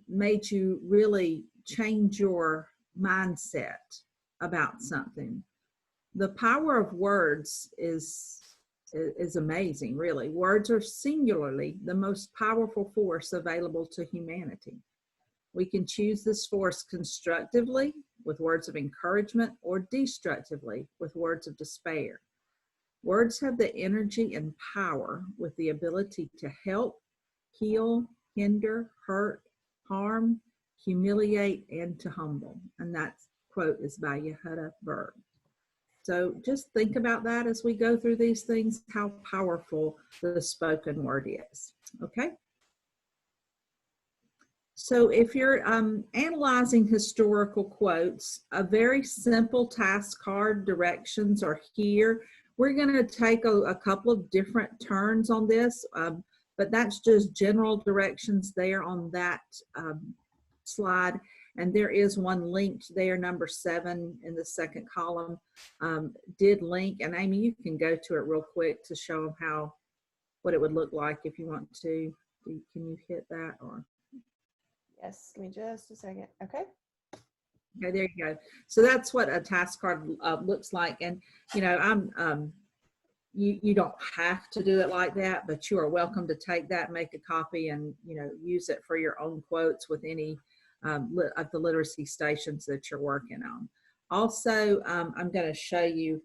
made you really change your mindset about something? The power of words is amazing, really. Words are singularly the most powerful force available to humanity. We can choose this force constructively with words of encouragement, or destructively with words of despair. Words have the energy and power with the ability to help, heal, hinder, hurt, harm, humiliate, and to humble. And that quote is by Yehuda Berg. So just think about that as we go through these things, how powerful the spoken word is. Okay? So if you're analyzing historical quotes, a very simple task card directions are here. We're going to take a couple of different turns on this, but that's just general directions there on that slide. And there is one linked there, number 7 in the second column, did link. And Amy, you can go to it real quick to show them what it would look like if you want to. Can you hit that? Or Yes, give me just a second. Okay. Okay, there you go. So that's what a task card looks like. And, you know, you don't have to do it like that, but you are welcome to take that, make a copy, and, you know, use it for your own quotes with any of the literacy stations that you're working on. Also, I'm going to show you,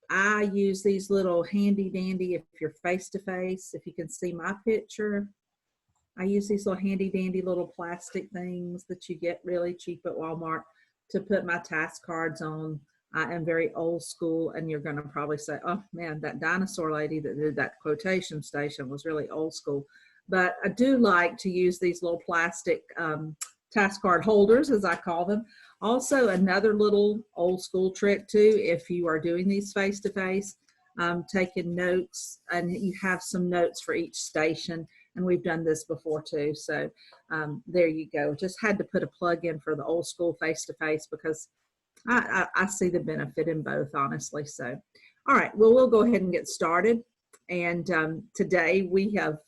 I use these little handy dandy, if you're face-to-face, if you can see my picture, I use these little handy dandy little plastic things that you get really cheap at Walmart to put my task cards on. I am very old school, and you're going to probably say, oh man, that dinosaur lady that did that quotation station was really old school. But I do like to use these little plastic task card holders, as I call them. Also, another little old school trick too, if you are doing these face-to-face, taking notes, and you have some notes for each station. And we've done this before too. So there you go. Just had to put a plug in for the old school face-to-face because I see the benefit in both, honestly. So, all right, well, we'll go ahead and get started. And today we have,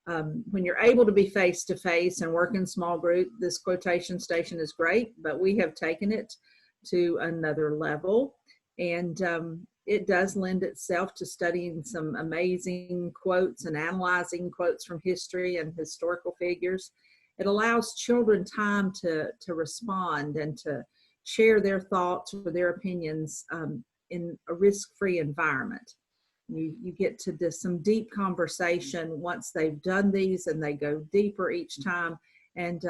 when you're able to be face-to-face and work in small group, this quotation station is great, but we have taken it to another level. And it does lend itself to studying some amazing quotes and analyzing quotes from history and historical figures. It allows children time to respond and to share their thoughts or their opinions in a risk-free environment. You get to some deep conversation once they've done these, and they go deeper each time. And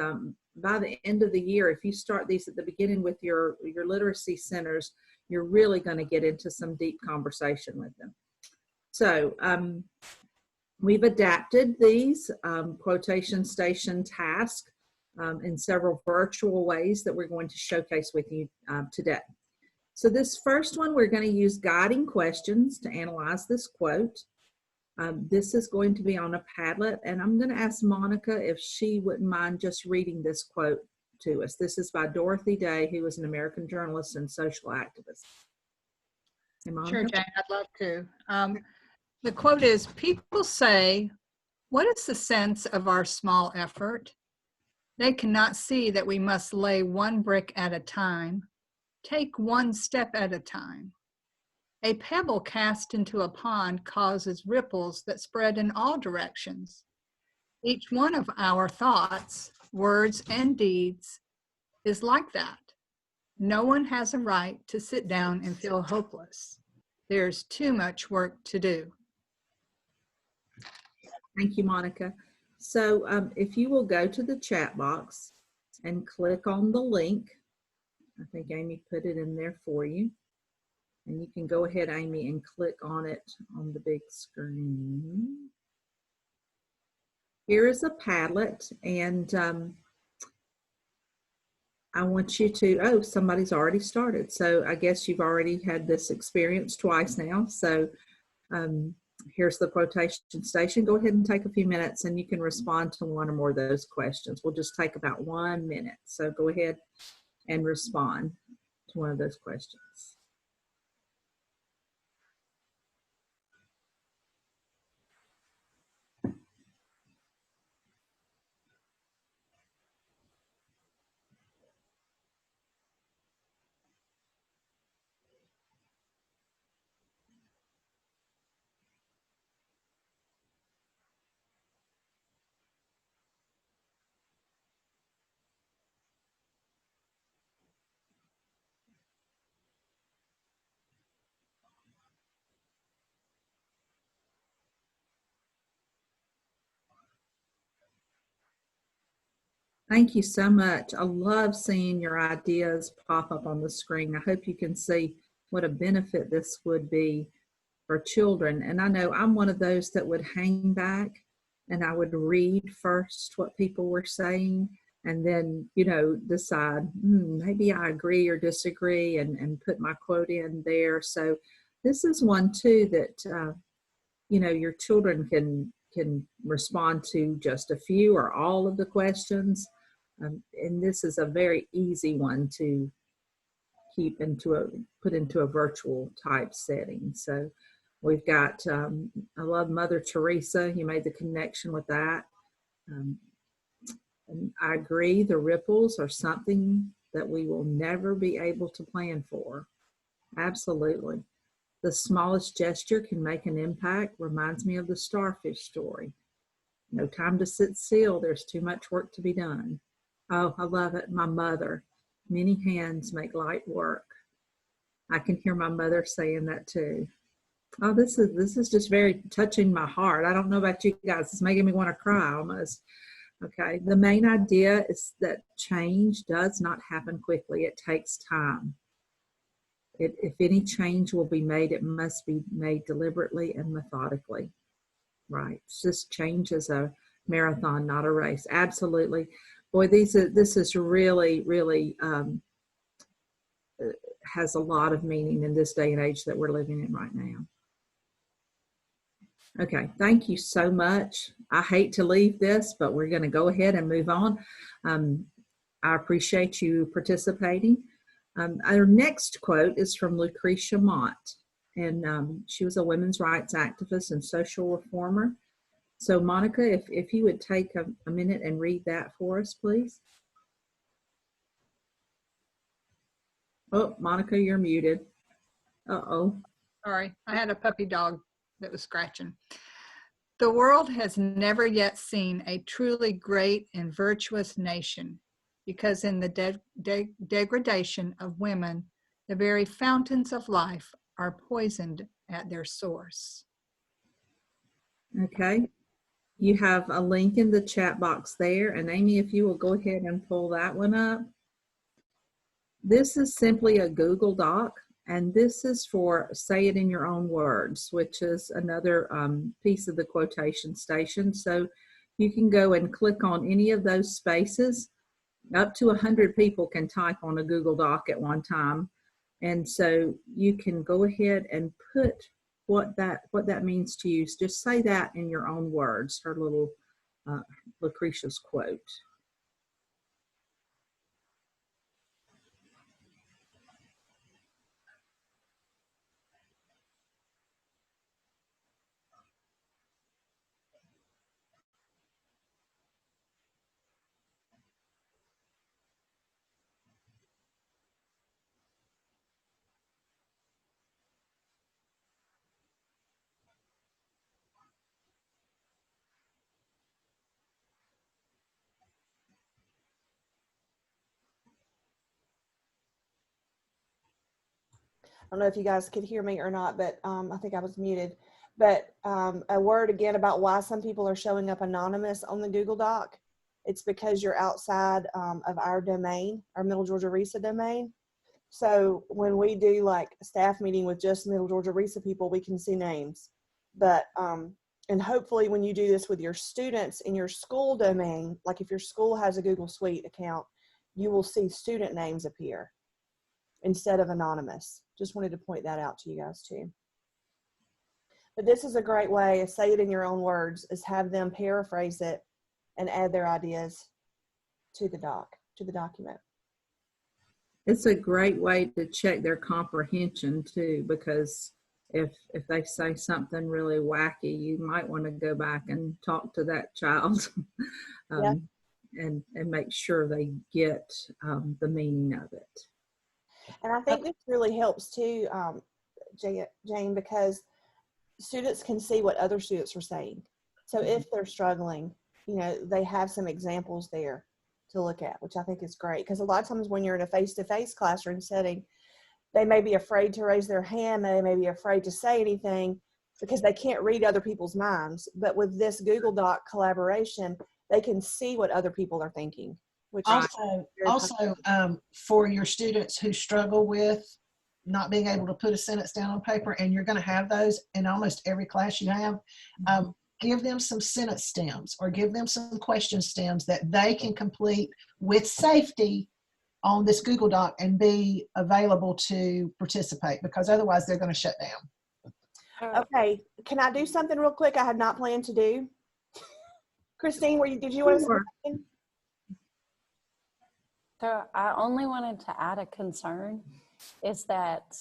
by the end of the year, if you start these at the beginning with your literacy centers, you're really going to get into some deep conversation with them. So we've adapted these quotation station tasks in several virtual ways that we're going to showcase with you today. So this first one, we're going to use guiding questions to analyze this quote. This is going to be on a Padlet, and I'm going to ask Monica if she wouldn't mind just reading this quote to us. This is by Dorothy Day, who was an American journalist and social activist. Hey, sure, Jane, I'd love to. The quote is, "People say, what is the sense of our small effort? They cannot see that we must lay one brick at a time, take one step at a time. A pebble cast into a pond causes ripples that spread in all directions. Each one of our thoughts, words, and deeds is like that. No one has a right to sit down and feel hopeless. There's too much work to do." Thank you, Monica. So if you will go to the chat box and click on the link, I think Amy put it in there for you. And you can go ahead, Amy, and click on it on the big screen. Here is a Padlet, and I want you to, oh, somebody's already started. So I guess you've already had this experience twice now. So here's the quotation station. Go ahead and take a few minutes, and you can respond to one or more of those questions. We'll just take about 1 minute. So go ahead and respond to one of those questions. Thank you so much. I love seeing your ideas pop up on the screen. I hope you can see what a benefit this would be for children. And I know I'm one of those that would hang back and I would read first what people were saying and then, you know, decide, maybe I agree or disagree and put my quote in there. So this is one too that, you know, your children can respond to just a few or all of the questions. And this is a very easy one to put into a virtual type setting. So we've got, I love Mother Teresa. You made the connection with that. And I agree, the ripples are something that we will never be able to plan for. Absolutely. The smallest gesture can make an impact. Reminds me of the starfish story. No time to sit still. There's too much work to be done. Oh, I love it. My mother. Many hands make light work. I can hear my mother saying that too. Oh, this is just very touching my heart. I don't know about you guys. It's making me want to cry almost. Okay. The main idea is that change does not happen quickly. It takes time. If any change will be made, it must be made deliberately and methodically. Right. It's just change is a marathon, not a race. Absolutely. Boy, this is really, really has a lot of meaning in this day and age that we're living in right now. Okay, thank you so much. I hate to leave this, but we're going to go ahead and move on. I appreciate you participating. Our next quote is from Lucretia Mott, and she was a women's rights activist and social reformer. So Monica, if you would take a minute and read that for us, please. Oh, Monica, you're muted. Uh-oh. Sorry, I had a puppy dog that was scratching. The world has never yet seen a truly great and virtuous nation, because in the degradation of women, the very fountains of life are poisoned at their source. Okay. You have a link in the chat box there. And Amy, if you will go ahead and pull that one up. This is simply a Google Doc, and this is for say it in your own words, which is another piece of the quotation station. So you can go and click on any of those spaces. Up to 100 people can type on a Google Doc at one time. And so you can go ahead and put what that means to you. Just say that in your own words, her little Lucretia's quote. I don't know if you guys could hear me or not, but I think I was muted. But a word again about why some people are showing up anonymous on the Google Doc. It's because you're outside of our domain, our Middle Georgia RESA domain. So when we do like a staff meeting with just Middle Georgia RESA people, we can see names. But, and hopefully when you do this with your students in your school domain, like if your school has a Google Suite account, you will see student names appear instead of anonymous. Just wanted to point that out to you guys too. But this is a great way, say it in your own words, is have them paraphrase it and add their ideas to the document. It's a great way to check their comprehension too, because if they say something really wacky, you might want to go back and talk to that child and make sure they get the meaning of it. And I think this really helps too, Jane, because students can see what other students are saying. So if they're struggling, you know, they have some examples there to look at, which I think is great. Because a lot of times when you're in a face-to-face classroom setting, they may be afraid to raise their hand, they may be afraid to say anything because they can't read other people's minds. But with this Google Doc collaboration, they can see what other people are thinking. Which also for your students who struggle with not being able to put a sentence down on paper, and you're going to have those in almost every class you have, give them some sentence stems or give them some question stems that they can complete with safety on this Google Doc and be available to participate, because otherwise they're going to shut down. Okay, can I do something real quick I had not planned to do? Christine, did you want to say something? So I only wanted to add a concern is that,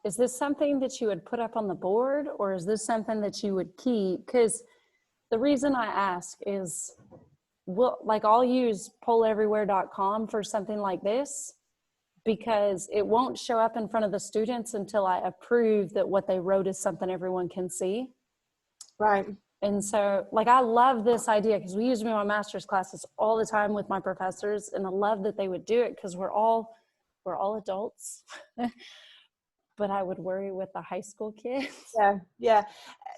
is this something that you would put up on the board, or is this something that you would keep? Because the reason I ask is, I'll use polleverywhere.com for something like this, because it won't show up in front of the students until I approve that what they wrote is something everyone can see. Right. And so, I love this idea because we use it in my master's classes all the time with my professors, and I love that they would do it because we're all adults. But I would worry with the high school kids. Yeah.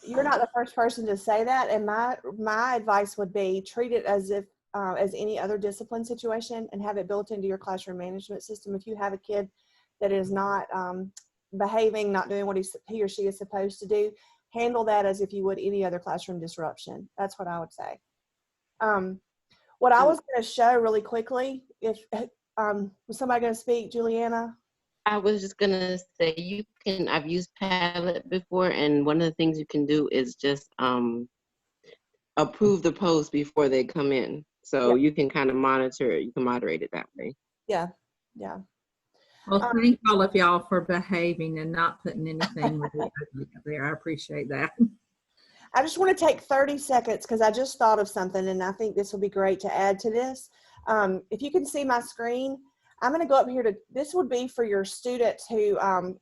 You're not the first person to say that, and my advice would be treat it as if as any other discipline situation, and have it built into your classroom management system. If you have a kid that is not behaving, not doing what he or she is supposed to do, handle that as if you would any other classroom disruption. That's what I would say. What I was going to show really quickly, if was somebody going to speak, Juliana? I was just going to say, I've used Padlet before, and one of the things you can do is just approve the post before they come in. So you can kind of monitor it. You can moderate it that way. Yeah, yeah. Well, thank all of y'all for behaving and not putting anything really ugly up there. I appreciate that. I just want to take 30 seconds because I just thought of something, and I think this will be great to add to this. If you can see my screen, I'm going to go up here to, this would be for your students who,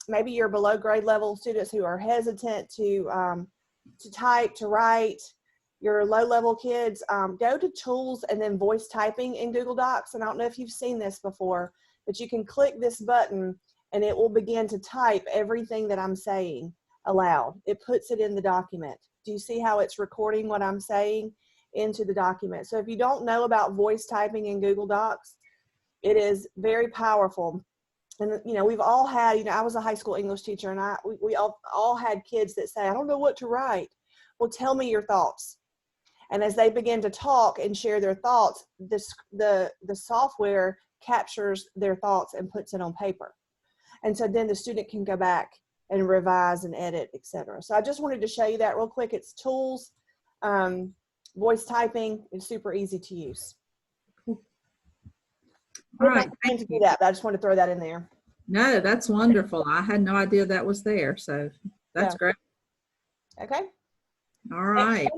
maybe your below grade level students who are hesitant to type, to write, your low level kids, go to tools and then voice typing in Google Docs. And I don't know if you've seen this before, but you can click this button and it will begin to type everything that I'm saying aloud. It puts it in the document. Do you see how it's recording what I'm saying into the document? So if you don't know about voice typing in Google Docs, it is very powerful. And, you know, we've all had, you know, I was a high school English teacher, and we all had kids that say, I don't know what to write. Well, tell me your thoughts. And as they begin to talk and share their thoughts, the software captures their thoughts and puts it on paper. And so then the student can go back and revise and edit, etc. So I just wanted to show you that real quick. It's tools, voice typing. It's super easy to use. All right. To do that, but I just want to throw that in there. No, that's wonderful. I had no idea that was there. So that's great. Okay. All right.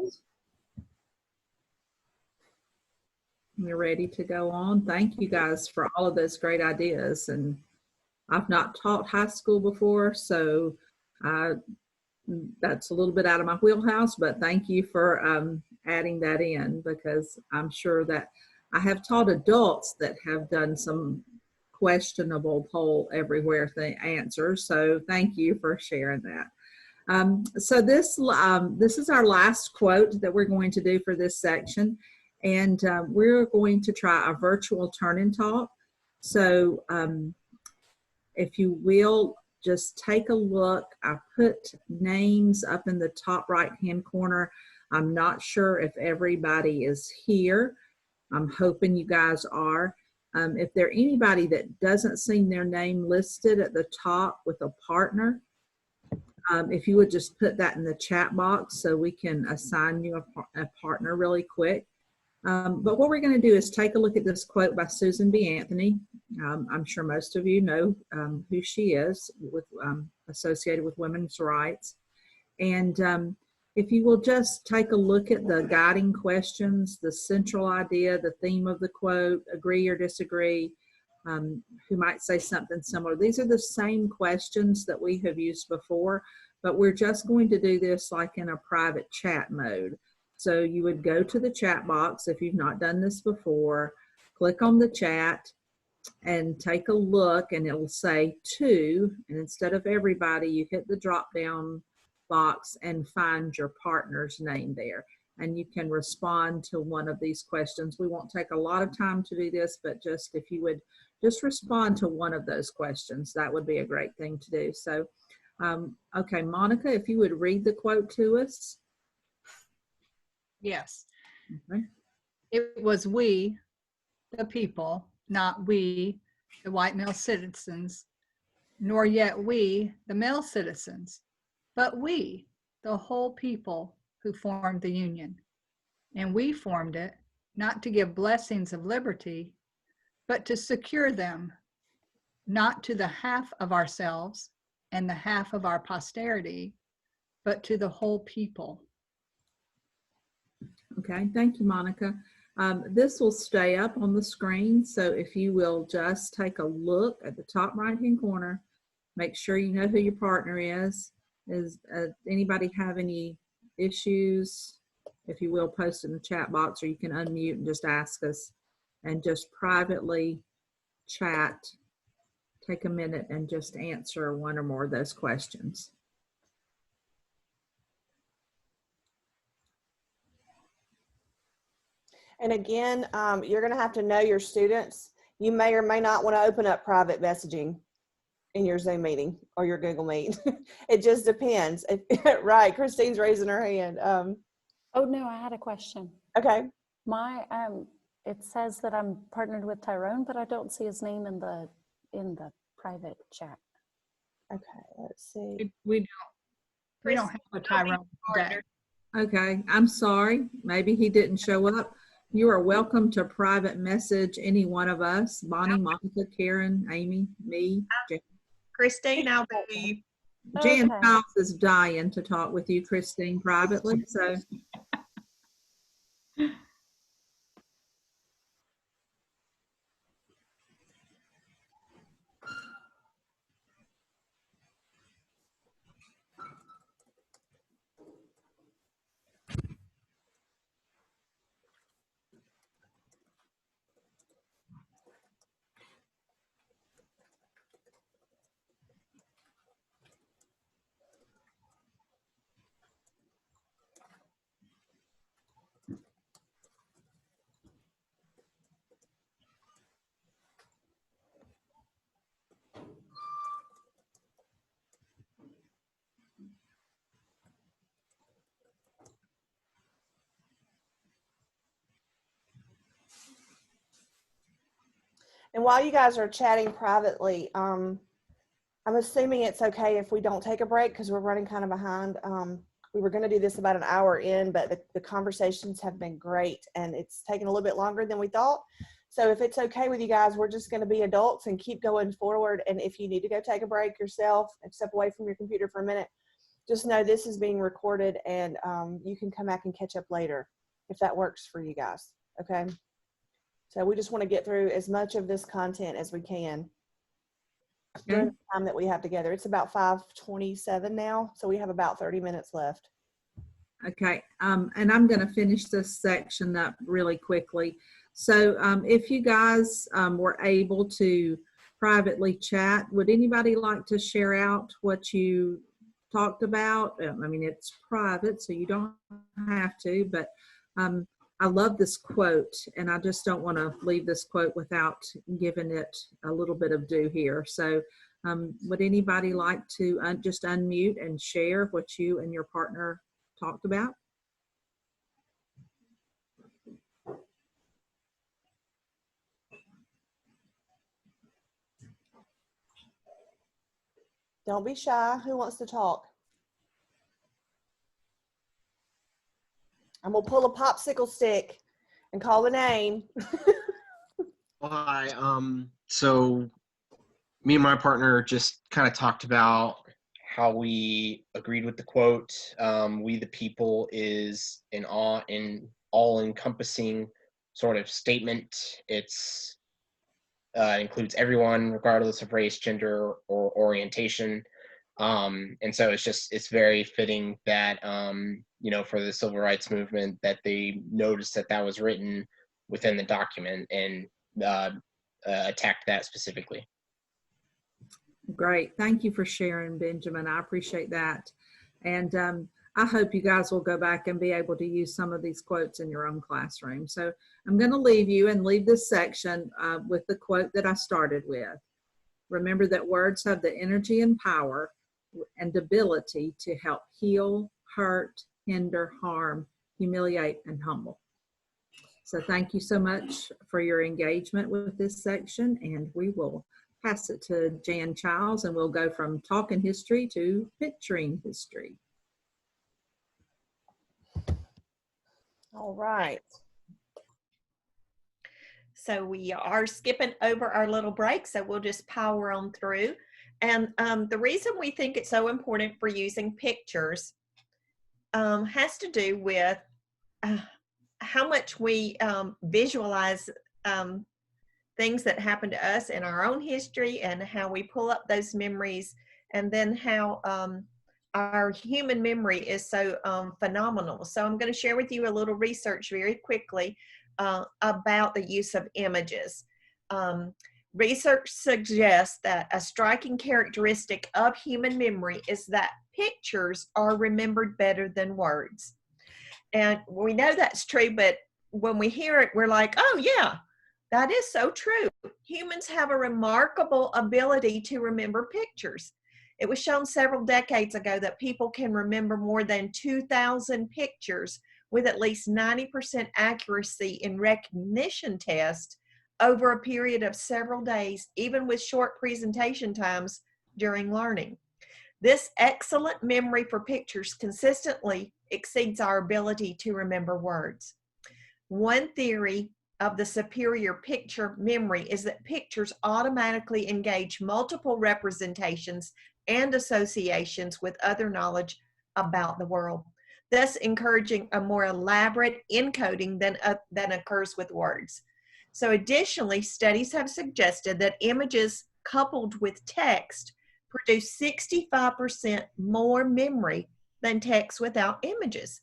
We're ready to go on. Thank you guys for all of those great ideas. And I've not taught high school before, so that's a little bit out of my wheelhouse, but thank you for adding that in, because I'm sure that I have taught adults that have done some questionable poll everywhere answers. So thank you for sharing that. So this is our last quote that we're going to do for this section. And we're going to try a virtual turn and talk. So if you will, just take a look. I put names up in the top right-hand corner. I'm not sure if everybody is here. I'm hoping you guys are. If there's anybody that doesn't see their name listed at the top with a partner, if you would just put that in the chat box so we can assign you a partner really quick. But what we're going to do is take a look at this quote by Susan B. Anthony. I'm sure most of you know who she is, associated with women's rights. And if you will just take a look at the guiding questions, the central idea, the theme of the quote, agree or disagree, who might say something similar. These are the same questions that we have used before, but we're just going to do this like in a private chat mode. So you would go to the chat box if you've not done this before, click on the chat and take a look, and it will say to, and instead of everybody, you hit the drop down box and find your partner's name there. And you can respond to one of these questions. We won't take a lot of time to do this, but just if you would just respond to one of those questions, that would be a great thing to do. So, okay, Monica, if you would read the quote to us. Yes. Okay. It was we, the people, not we, the white male citizens, nor yet we, the male citizens, but we, the whole people who formed the Union. And we formed it not to give blessings of liberty, but to secure them, not to the half of ourselves and the half of our posterity, but to the whole people. Okay, thank you, Monica. This will stay up on the screen, so if you will just take a look at the top right-hand corner, make sure you know who your partner is. Does anybody have any issues? If you will, post in the chat box, or you can unmute and just ask us, and just privately chat. Take a minute and just answer one or more of those questions. And again, you're going to have to know your students. You may or may not want to open up private messaging in your Zoom meeting or your Google Meet. It just depends. Right, Christine's raising her hand. Oh no, I had a question. Okay. My it says that I'm partnered with Tyrone, but I don't see his name in the private chat. Okay, let's see. We don't have a Tyrone today. Okay, I'm sorry. Maybe he didn't show up. You are welcome to private message any one of us, Bonnie, Monica, Karen, Amy, me, Jan. Christine, I'll be. Jan Okay. Childs is dying to talk with you, Christine, privately. So And while you guys are chatting privately, I'm assuming it's okay if we don't take a break because we're running kind of behind. We were going to do this about an hour in, but the conversations have been great and it's taken a little bit longer than we thought. So if it's okay with you guys, we're just going to be adults and keep going forward. And if you need to go take a break yourself and step away from your computer for a minute, just know this is being recorded and you can come back and catch up later if that works for you guys. Okay. So we just want to get through as much of this content as we can during the time that we have together. It's about 5:27 now, so we have about 30 minutes left. okay, and I'm going to finish this section up really quickly. So if you guys were able to privately chat, would anybody like to share out what you talked about? I mean, it's private, so you don't have to, but I love this quote, and I just don't want to leave this quote without giving it a little bit of due here. So would anybody like to just unmute and share what you and your partner talked about? Don't be shy. Who wants to talk? I'm going to pull a popsicle stick and call the name. Hi. So me and my partner just kind of talked about how we agreed with the quote. We the people is an all-encompassing sort of statement. It's includes everyone, regardless of race, gender, or orientation. And so it's very fitting that, you know, for the civil rights movement, that they noticed that was written within the document and attacked that specifically. Great. Thank you for sharing, Benjamin. I appreciate that. And I hope you guys will go back and be able to use some of these quotes in your own classroom. So I'm going to leave this section with the quote that I started with. Remember that words have the energy and power and ability to help heal, hurt, hinder, harm, humiliate, and humble. So thank you so much for your engagement with this section, and we will pass it to Jan Childs, and we'll go from talking history to picturing history. All right. So we are skipping over our little break, so we'll just power on through. And the reason we think it's so important for using pictures has to do with how much we visualize things that happen to us in our own history and how we pull up those memories, and then how our human memory is so phenomenal. So I'm going to share with you a little research very quickly about the use of images. Research suggests that a striking characteristic of human memory is that pictures are remembered better than words. And we know that's true, but when we hear it, we're like, oh yeah, that is so true. Humans have a remarkable ability to remember pictures. It was shown several decades ago that people can remember more than 2,000 pictures with at least 90% accuracy in recognition tests over a period of several days, even with short presentation times during learning. This excellent memory for pictures consistently exceeds our ability to remember words. One theory of the superior picture memory is that pictures automatically engage multiple representations and associations with other knowledge about the world, thus encouraging a more elaborate encoding than occurs with words. So additionally, studies have suggested that images coupled with text produce 65% more memory than text without images.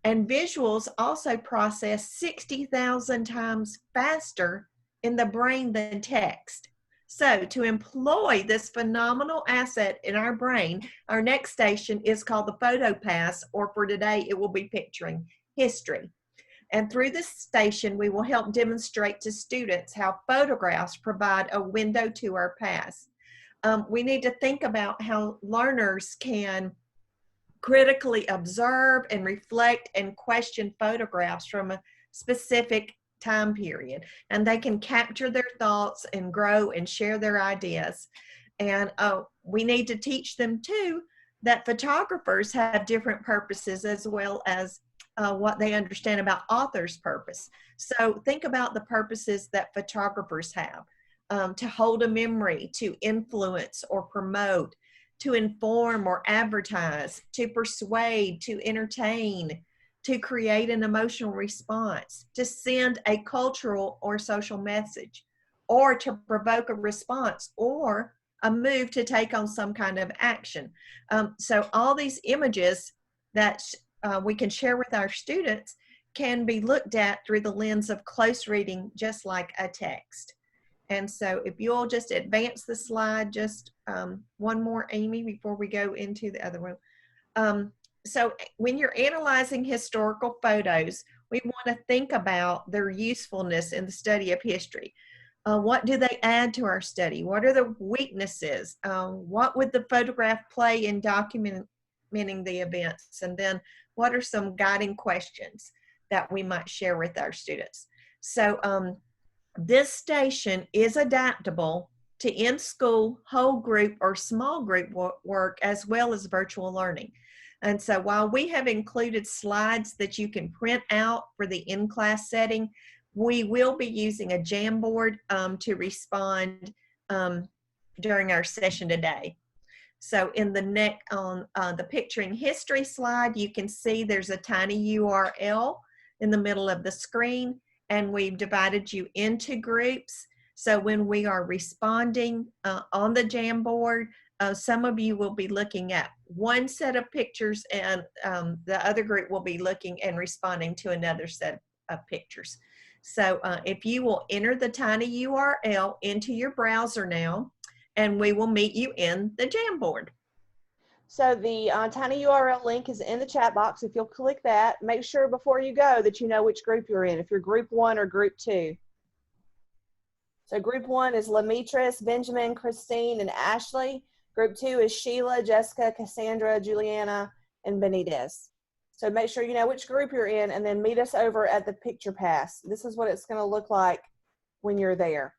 And visuals also process 60,000 times faster in the brain than text. So to employ this phenomenal asset in our brain, our next station is called the photo pass, or for today, it will be picturing history. And through this station, we will help demonstrate to students how photographs provide a window to our past. We need to think about how learners can critically observe and reflect and question photographs from a specific time period, and they can capture their thoughts and grow and share their ideas. And we need to teach them too that photographers have different purposes, as well as what they understand about authors' purpose. So think about the purposes that photographers have: to hold a memory, to influence or promote, to inform or advertise, to persuade, to entertain, to create an emotional response, to send a cultural or social message, or to provoke a response or a move to take on some kind of action. So all these images that we can share with our students can be looked at through the lens of close reading, just like a text. And so if you'll just advance the slide, just one more, Amy, before we go into the other one. So when you're analyzing historical photos, we want to think about their usefulness in the study of history. What do they add to our study? What are the weaknesses? What would the photograph play in documenting the events? And then what are some guiding questions that we might share with our students? So this station is adaptable to in-school, whole group, or small group work, as well as virtual learning. And so while we have included slides that you can print out for the in-class setting, we will be using a Jamboard to respond during our session today. So in the on the picturing history slide, you can see there's a tiny URL in the middle of the screen, and we've divided you into groups. So when we are responding on the Jamboard, some of you will be looking at one set of pictures, and the other group will be looking and responding to another set of pictures. So if you will enter the tiny URL into your browser now, and we will meet you in the Jamboard. So the tiny URL link is in the chat box. If you'll click that, make sure before you go that you know which group you're in, if you're group 1 or group 2. So group 1 is Lamitris, Benjamin, Christine, and Ashley. Group 2 is Sheila, Jessica, Cassandra, Juliana, and Benitez. So make sure you know which group you're in, and then meet us over at the picture pass. This is what it's going to look like when you're there.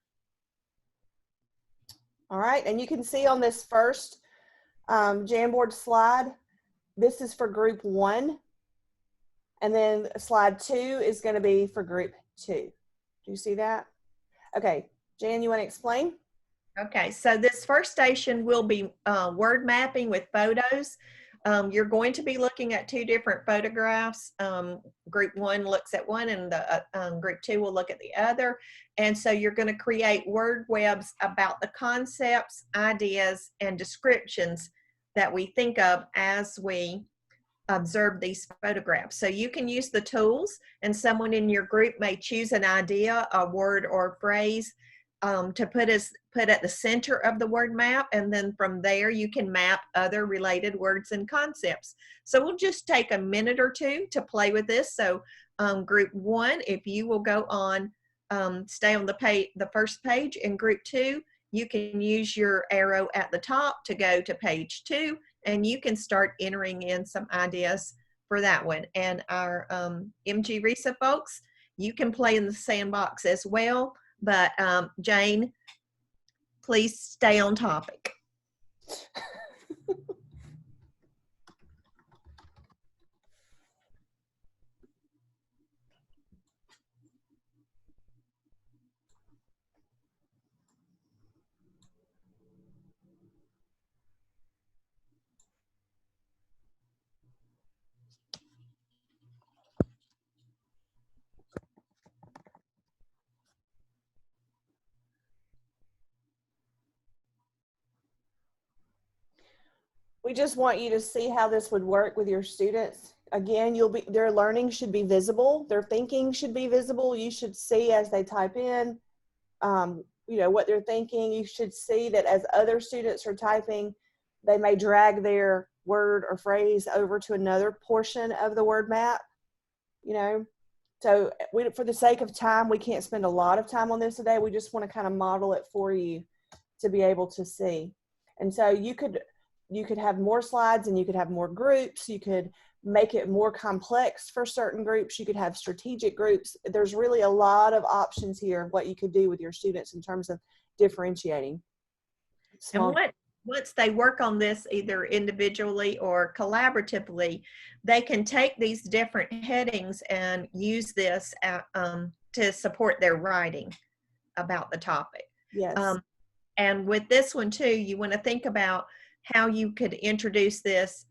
All right, and you can see on this first Jamboard slide, this is for group 1, and then slide 2 is going to be for group 2. Do you see that? Okay, Jan, you want to explain? Okay, so this first station will be word mapping with photos. You're going to be looking at 2 different photographs. Group 1 looks at one, and the group 2 will look at the other. And so you're going to create word webs about the concepts, ideas, and descriptions that we think of as we observe these photographs. So you can use the tools, and someone in your group may choose an idea, a word, or a phrase to put at the center of the word map, and then from there you can map other related words and concepts. So we'll just take a minute or two to play with this. So group 1, if you will go on, stay on the first page. In group 2, you can use your arrow at the top to go to page 2, and you can start entering in some ideas for that one. And our MG RESA folks, you can play in the sandbox as well. But Jane, please stay on topic. We just want you to see how this would work with your students. Again, their learning should be visible. Their thinking should be visible. You should see as they type in, you know, what they're thinking. You should see that as other students are typing, they may drag their word or phrase over to another portion of the word map, you know. So for the sake of time, we can't spend a lot of time on this today. We just want to kind of model it for you to be able to see. And so you could have more slides and you could have more groups. You could make it more complex for certain groups. You could have strategic groups. There's really a lot of options here of what you could do with your students in terms of differentiating. And once they work on this either individually or collaboratively, they can take these different headings and use this to support their writing about the topic. Yes. And with this one too, you want to think about how you could introduce this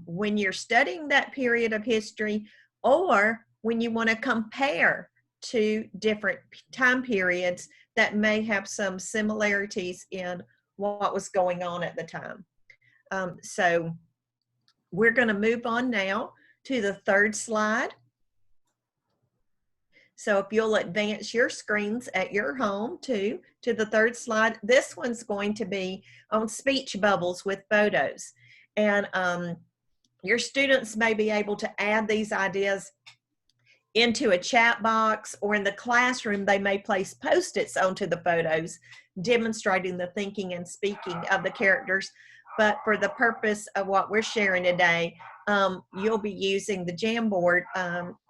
when you're studying that period of history, or when you want to compare to different time periods that may have some similarities in what was going on at the time. So we're going to move on now to the third slide. So if you'll advance your screens at your home to the third slide, this one's going to be on speech bubbles with photos. And your students may be able to add these ideas into a chat box, or in the classroom, they may place Post-its onto the photos, demonstrating the thinking and speaking of the characters. But for the purpose of what we're sharing today, you'll be using the Jamboard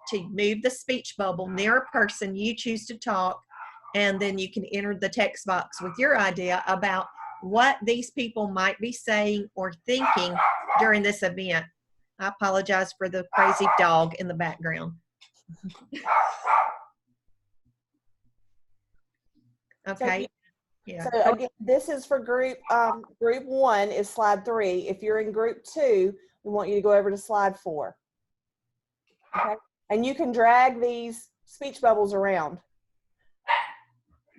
to move the speech bubble near a person you choose to talk, and then you can enter the text box with your idea about what these people might be saying or thinking during this event. I apologize for the crazy dog in the background. Okay. Yeah. So again, this is for group 1 is slide 3. If you're in group 2, we want you to go over to slide 4. Okay. And you can drag these speech bubbles around.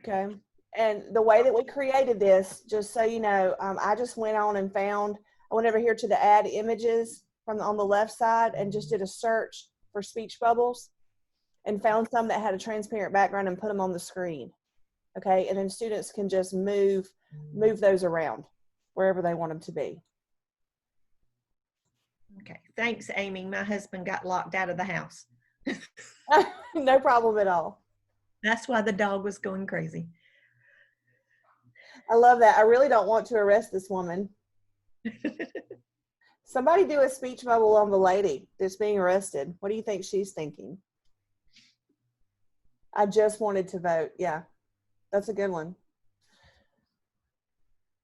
Okay. And the way that we created this, just so you know, I just went on and I went over here to the add images on the left side and just did a search for speech bubbles and found some that had a transparent background and put them on the screen. Okay. And then students can just move those around wherever they want them to be. Okay. Thanks, Amy. My husband got locked out of the house. No problem at all. That's why the dog was going crazy. I love that. I really don't want to arrest this woman. Somebody do a speech bubble on the lady that's being arrested. What do you think she's thinking? I just wanted to vote. Yeah, that's a good one.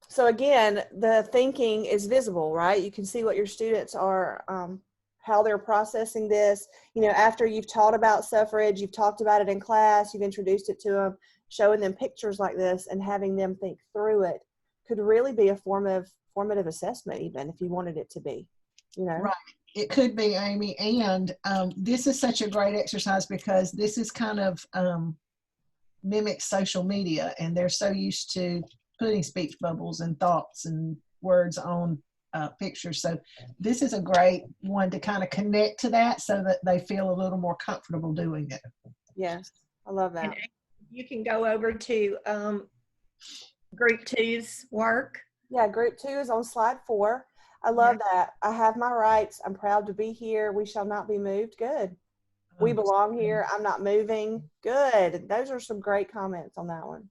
So again, the thinking is visible, right? You can see what your students are, how they're processing this. You know, after you've taught about suffrage, you've talked about it in class, you've introduced it to them, showing them pictures like this and having them think through it could really be a formative assessment, even if you wanted it to be, you know? Right. It could be, Amy. And this is such a great exercise because this is kind of mimics social media, and they're so used to putting speech bubbles and thoughts and words on pictures. So this is a great one to kind of connect to that so that they feel a little more comfortable doing it. Yes, I love that. And you can go over to group 2's work. Yeah, group 2 is on slide 4. I love that. I have my rights. I'm proud to be here. We shall not be moved. Good. We belong here. I'm not moving. Good. Those are some great comments on that one.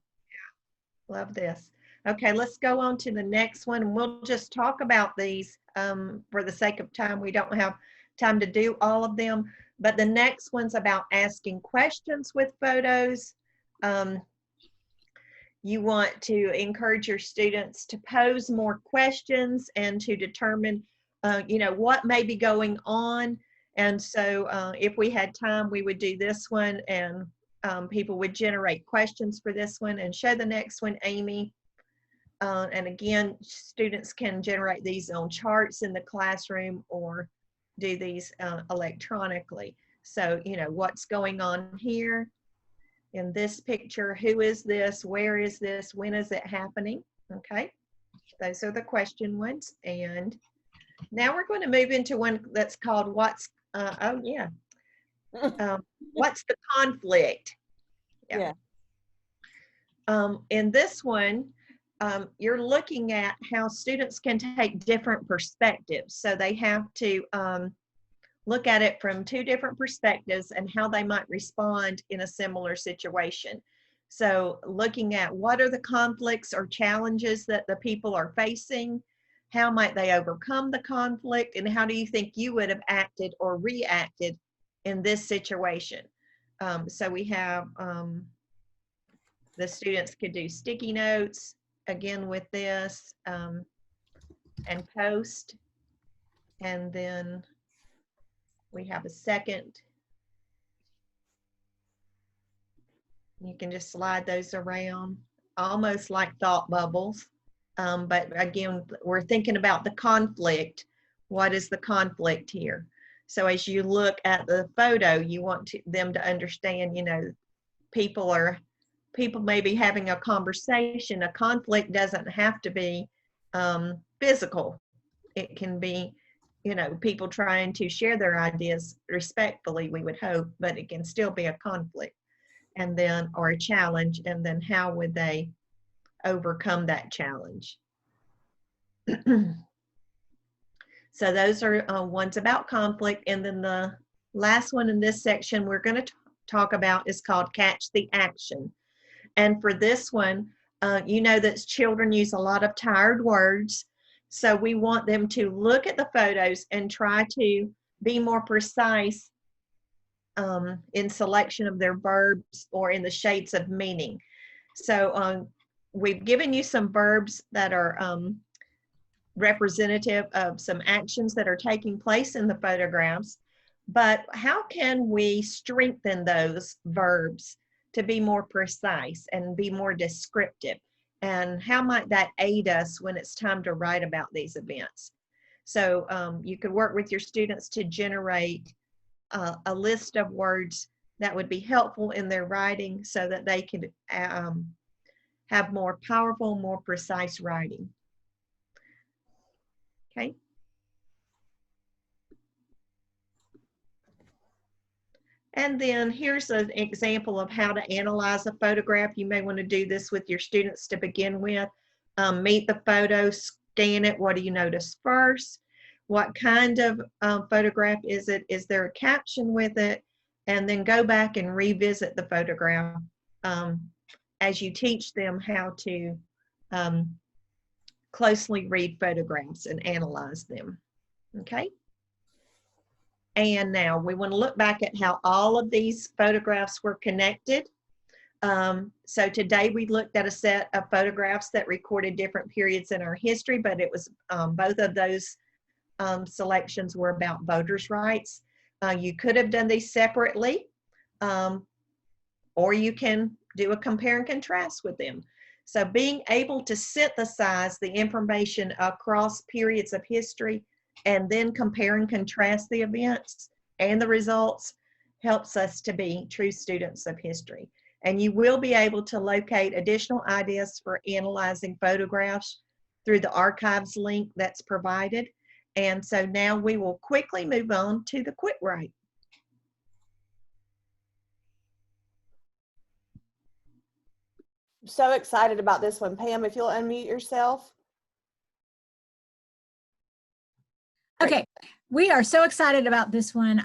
Yeah, love this. Okay, let's go on to the next one, and we'll just talk about these for the sake of time. We don't have time to do all of them, but the next one's about asking questions with photos. You want to encourage your students to pose more questions and to determine, you know, what may be going on. And so if we had time, we would do this one, and people would generate questions for this one. And show the next one, Amy. And again, students can generate these on charts in the classroom or do these electronically. So, you know, what's going on here in this picture? Who is this? Where is this? When is it happening? Okay, those are the question ones. And Now we're going to move into one that's called what's the conflict? Yeah. In this one, you're looking at how students can take different perspectives. So they have to look at it from two different perspectives and how they might respond in a similar situation. So looking at what are the conflicts or challenges that the people are facing, how might they overcome the conflict, and how do you think you would have acted or reacted in this situation? So we have the students could do sticky notes again with this and post, and then we have a second. You can just slide those around, almost like thought bubbles. But again, we're thinking about the conflict. What is the conflict here? So as you look at the photo, you want them to understand, you know, people may be having a conversation. A conflict doesn't have to be physical. It can be, you know, people trying to share their ideas respectfully, we would hope, but it can still be a conflict, and then, or a challenge, and then how would they overcome that challenge? So those are ones about conflict. And then the last one in this section we're going to talk about is called Catch the Action. And for this one, you know that children use a lot of tired words. So we want them to look at the photos and try to be more precise in selection of their verbs or in the shades of meaning. So we've given you some verbs that are representative of some actions that are taking place in the photographs, but how can we strengthen those verbs to be more precise and be more descriptive? And how might that aid us when it's time to write about these events? So you could work with your students to generate a list of words that would be helpful in their writing so that they could have more powerful, more precise writing. Okay. And then here's an example of how to analyze a photograph. You may want to do this with your students to begin with. Meet the photo, scan it. What do you notice first? What kind of photograph is it? Is there a caption with it? And then go back and revisit the photograph as you teach them how to closely read photographs and analyze them. Okay. And now we want to look back at how all of these photographs were connected. So today we looked at a set of photographs that recorded different periods in our history, but it was both of those selections were about voters' rights. You could have done these separately, or you can do a compare and contrast with them. So being able to synthesize the information across periods of history and then compare and contrast the events and the results helps us to be true students of history. And you will be able to locate additional ideas for analyzing photographs through the archives link that's provided. And so now we will quickly move on to the quick write. So excited about this one. Pam, if you'll unmute yourself. Okay, we are so excited about this one.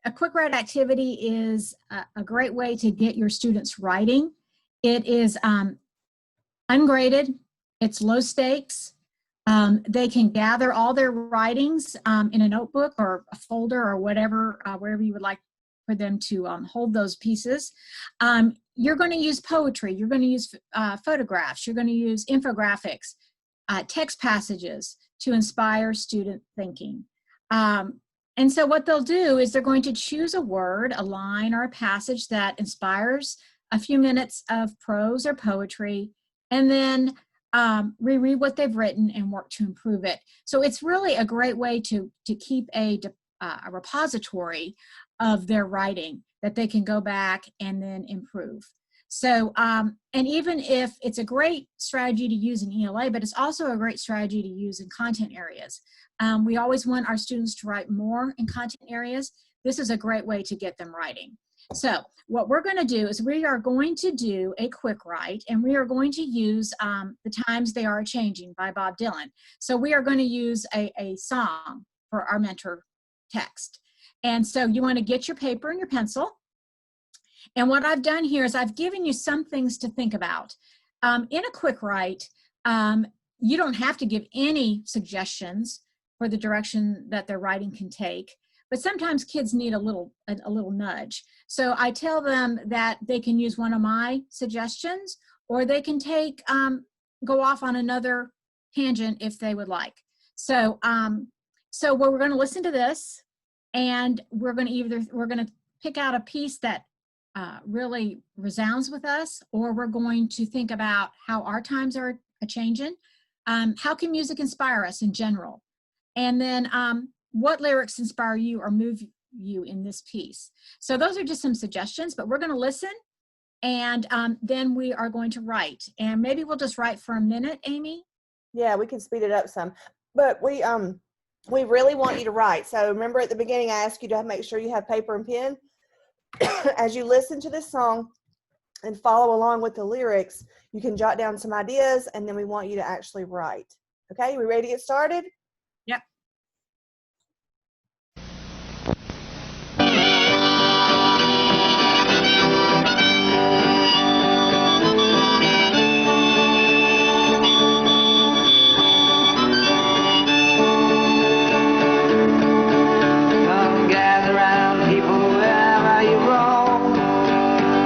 A quick write activity is a great way to get your students writing. It is ungraded, it's low stakes. They can gather all their writings in a notebook or a folder or whatever, wherever you would like for them to hold those pieces. You're going to use poetry, you're going to use photographs, you're going to use infographics, text passages to inspire student thinking. And so what they'll do is they're going to choose a word, a line, or a passage that inspires a few minutes of prose or poetry, and then reread what they've written and work to improve it. So it's really a great way to keep a repository of their writing that they can go back and then improve. So, and even if it's a great strategy to use in ELA, but it's also a great strategy to use in content areas. We always want our students to write more in content areas. This is a great way to get them writing. So what we're going to do is we are going to do a quick write, and we are going to use The Times They Are Changing by Bob Dylan. So we are going to use a song for our mentor text. And so you want to get your paper and your pencil. And what I've done here is I've given you some things to think about. In a quick write, you don't have to give any suggestions for the direction that their writing can take, but sometimes kids need a little nudge. So I tell them that they can use one of my suggestions, or they can go off on another tangent if they would like. So we're going to listen to this, and we're going to pick out a piece that really resounds with us, or we're going to think about how our times are changing. How can music inspire us in general? And then what lyrics inspire you or move you in this piece? So those are just some suggestions, but we're going to listen, and then we are going to write. And maybe we'll just write for a minute, Amy? Yeah, we can speed it up some. But we really want you to write. So remember at the beginning I asked you to make sure you have paper and pen. As you listen to this song and follow along with the lyrics, you can jot down some ideas, and then we want you to actually write. Okay, we ready to get started? Yep. Come gather round, people, wherever you roam,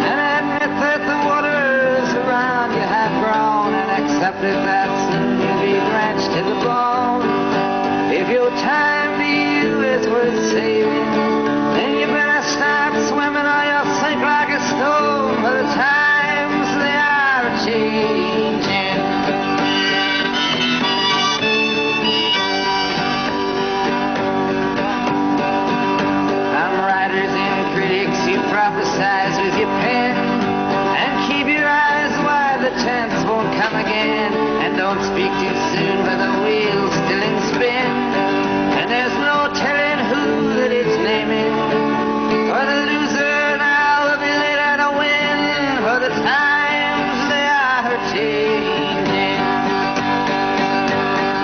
and admit that the waters around you have grown, and accept it that soon you'll be drenched to the bone. If your time to you is worth saving, then you better start swimming or you'll sink like a stone, for the times they are changing. Writers and critics, you prophesize with your pen, and keep your eyes wide, the chance won't come again. And don't speak too soon, for the wheel's still in spin, and there's no telling who that it's naming. For the loser now will be later to win, for the times they are changing.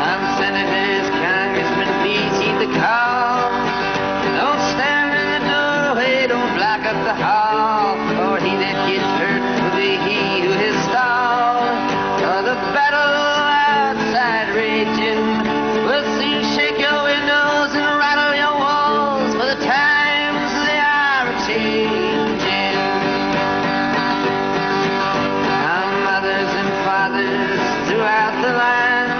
Some senators, congressmen, please heed the call. Don't stand in the doorway, don't block up the hall, for he that gets hurt will be he who is stalled. For the battle outside raging will soon shake your windows and rattle your walls, for the times they are changing. Our mothers and fathers throughout the land,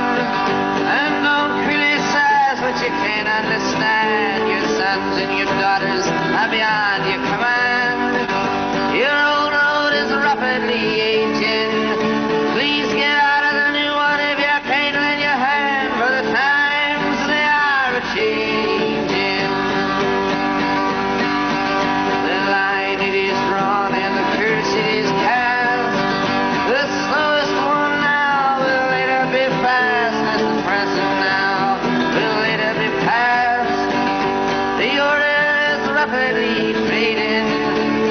and don't criticize what you can't understand. Your sons and your daughters are beyond your command. Your old road is rapidly aging. Please get out of the new one if you can't lend your hand, for the times they are changing. The line it is drawn and the curse it is cast. The slowest one now will later be fast, as the present now will later be past. The order is rapidly fading,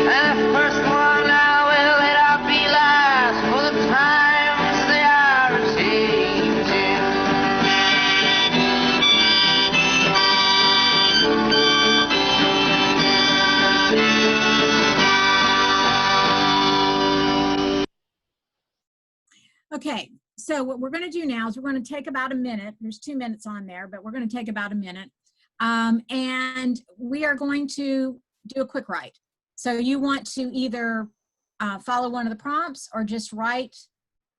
and the first one now will later be last, for the times they are changing. Okay, so what we're going to do now is we're going to take about a minute. There's 2 minutes on there, but we're going to take about a minute. And we are going to do a quick write. So you want to either follow one of the prompts or just write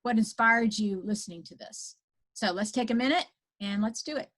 what inspired you listening to this. So let's take a minute and let's do it.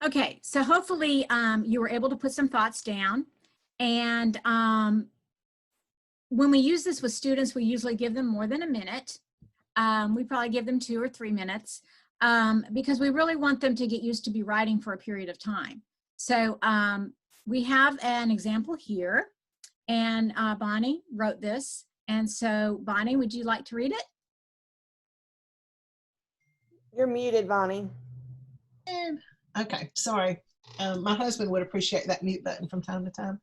Okay, so hopefully you were able to put some thoughts down. And when we use this with students, we usually give them more than a minute. We probably give them 2 or 3 minutes because we really want them to get used to be writing for a period of time. So we have an example here, and Bonnie wrote this. And so Bonnie, would you like to read it? You're muted, Bonnie. Okay, sorry. My husband would appreciate that mute button from time to time.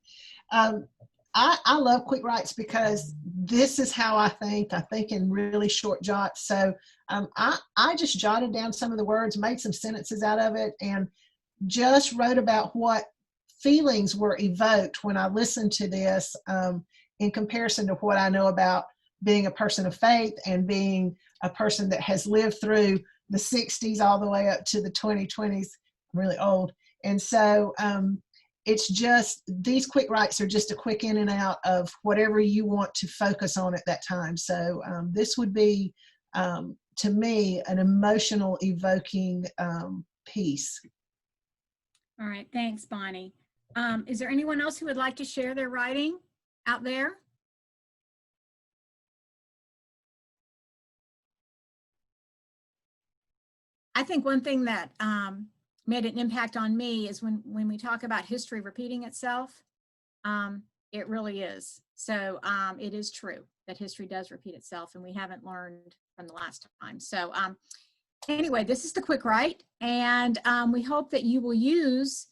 I love quick writes because this is how I think. I think in really short jots. So I just jotted down some of the words, made some sentences out of it, and just wrote about what feelings were evoked when I listened to this in comparison to what I know about being a person of faith and being a person that has lived through the 60s all the way up to the 2020s. I'm really old. And so it's just, these quick writes are just a quick in and out of whatever you want to focus on at that time. So this would be, to me, an emotional evoking piece. All right, thanks, Bonnie. Is there anyone else who would like to share their writing out there? I think one thing that made an impact on me is when we talk about history repeating itself, it really is. So it is true that history does repeat itself, and we haven't learned from the last time. So anyway, this is the quick write, and we hope that you will use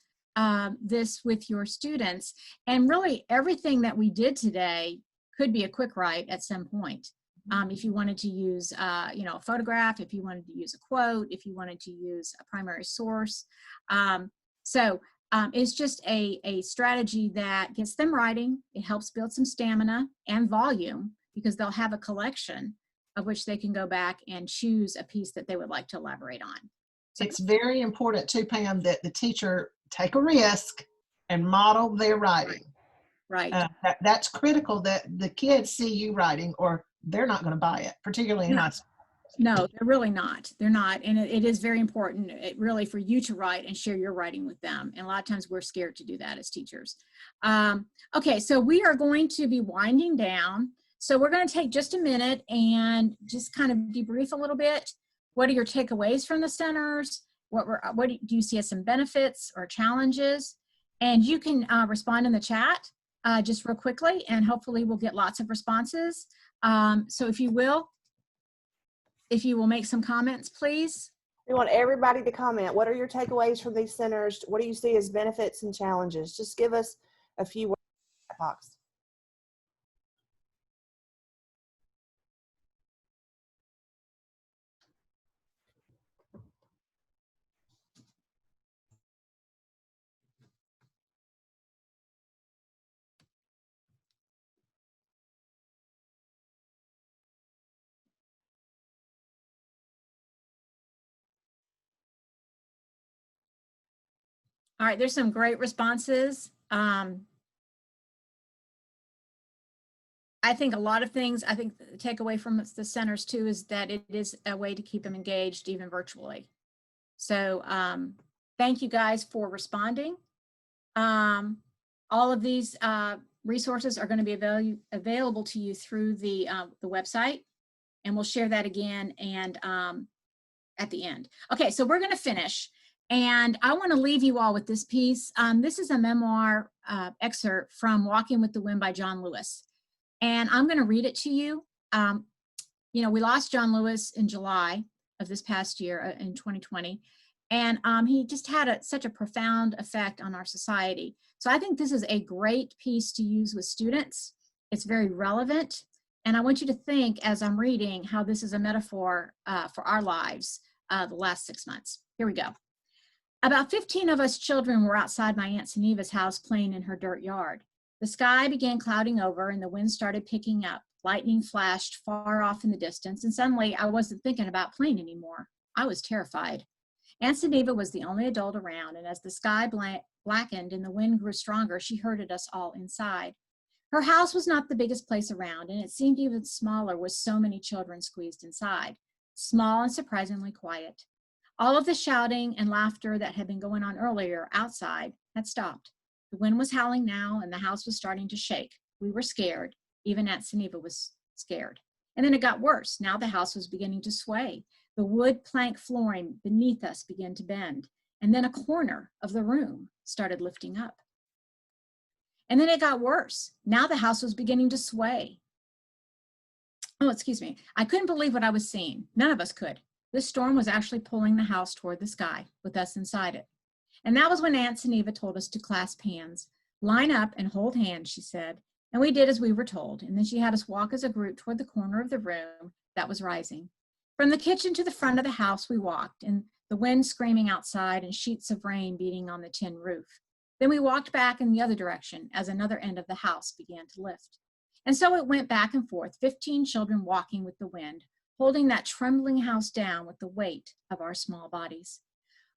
this with your students. And really, everything that we did today could be a quick write at some point. If you wanted to use, you know, a photograph, if you wanted to use a quote, if you wanted to use a primary source. It's just a strategy that gets them writing. It helps build some stamina and volume because they'll have a collection of which they can go back and choose a piece that they would like to elaborate on. So it's very important too, Pam, that the teacher take a risk and model their writing. Right. That's critical, that the kids see you writing or they're not going to buy it, particularly in high school. No, they're really not. They're not. And it is very important, really, for you to write and share your writing with them. And a lot of times we're scared to do that as teachers. Okay, so we are going to be winding down. So we're going to take just a minute and just kind of debrief a little bit. What are your takeaways from the centers? What do you see as some benefits or challenges? And you can respond in the chat just real quickly, and hopefully we'll get lots of responses. So if you will make some comments, please. We want everybody to comment. What are your takeaways from these centers? What do you see as benefits and challenges? Just give us a few words in that box. All right, there's some great responses. I think a lot of things, I think the takeaway from the centers too is that it is a way to keep them engaged even virtually. So thank you guys for responding. All of these resources are going to be available to you through the website, and we'll share that again and at the end. Okay, so we're going to finish. And I want to leave you all with this piece. This is a memoir excerpt from Walking with the Wind by John Lewis. And I'm going to read it to you. You know, we lost John Lewis in July of this past year in 2020. And he just had such a profound effect on our society. So I think this is a great piece to use with students. It's very relevant. And I want you to think, as I'm reading, how this is a metaphor for our lives the last 6 months. Here we go. About 15 of us children were outside my Aunt Suneva's house playing in her dirt yard. The sky began clouding over and the wind started picking up. Lightning flashed far off in the distance, and suddenly I wasn't thinking about playing anymore. I was terrified. Aunt Suneva was the only adult around, and as the sky blackened and the wind grew stronger, she herded us all inside. Her house was not the biggest place around, and it seemed even smaller with so many children squeezed inside. Small and surprisingly quiet. All of the shouting and laughter that had been going on earlier outside had stopped. The wind was howling now, and the house was starting to shake. We were scared. Even Aunt Seneva was scared. And then it got worse. Now the house was beginning to sway. The wood plank flooring beneath us began to bend. And then a corner of the room started lifting up. And then it got worse. Now the house was beginning to sway. Oh, excuse me. I couldn't believe what I was seeing. None of us could. This storm was actually pulling the house toward the sky with us inside it. And that was when Aunt Seneva told us to clasp hands. Line up and hold hands, she said. And we did as we were told. And then she had us walk as a group toward the corner of the room that was rising. From the kitchen to the front of the house we walked, and the wind screaming outside and sheets of rain beating on the tin roof. Then we walked back in the other direction as another end of the house began to lift. And so it went back and forth, 15 children walking with the wind, holding that trembling house down with the weight of our small bodies.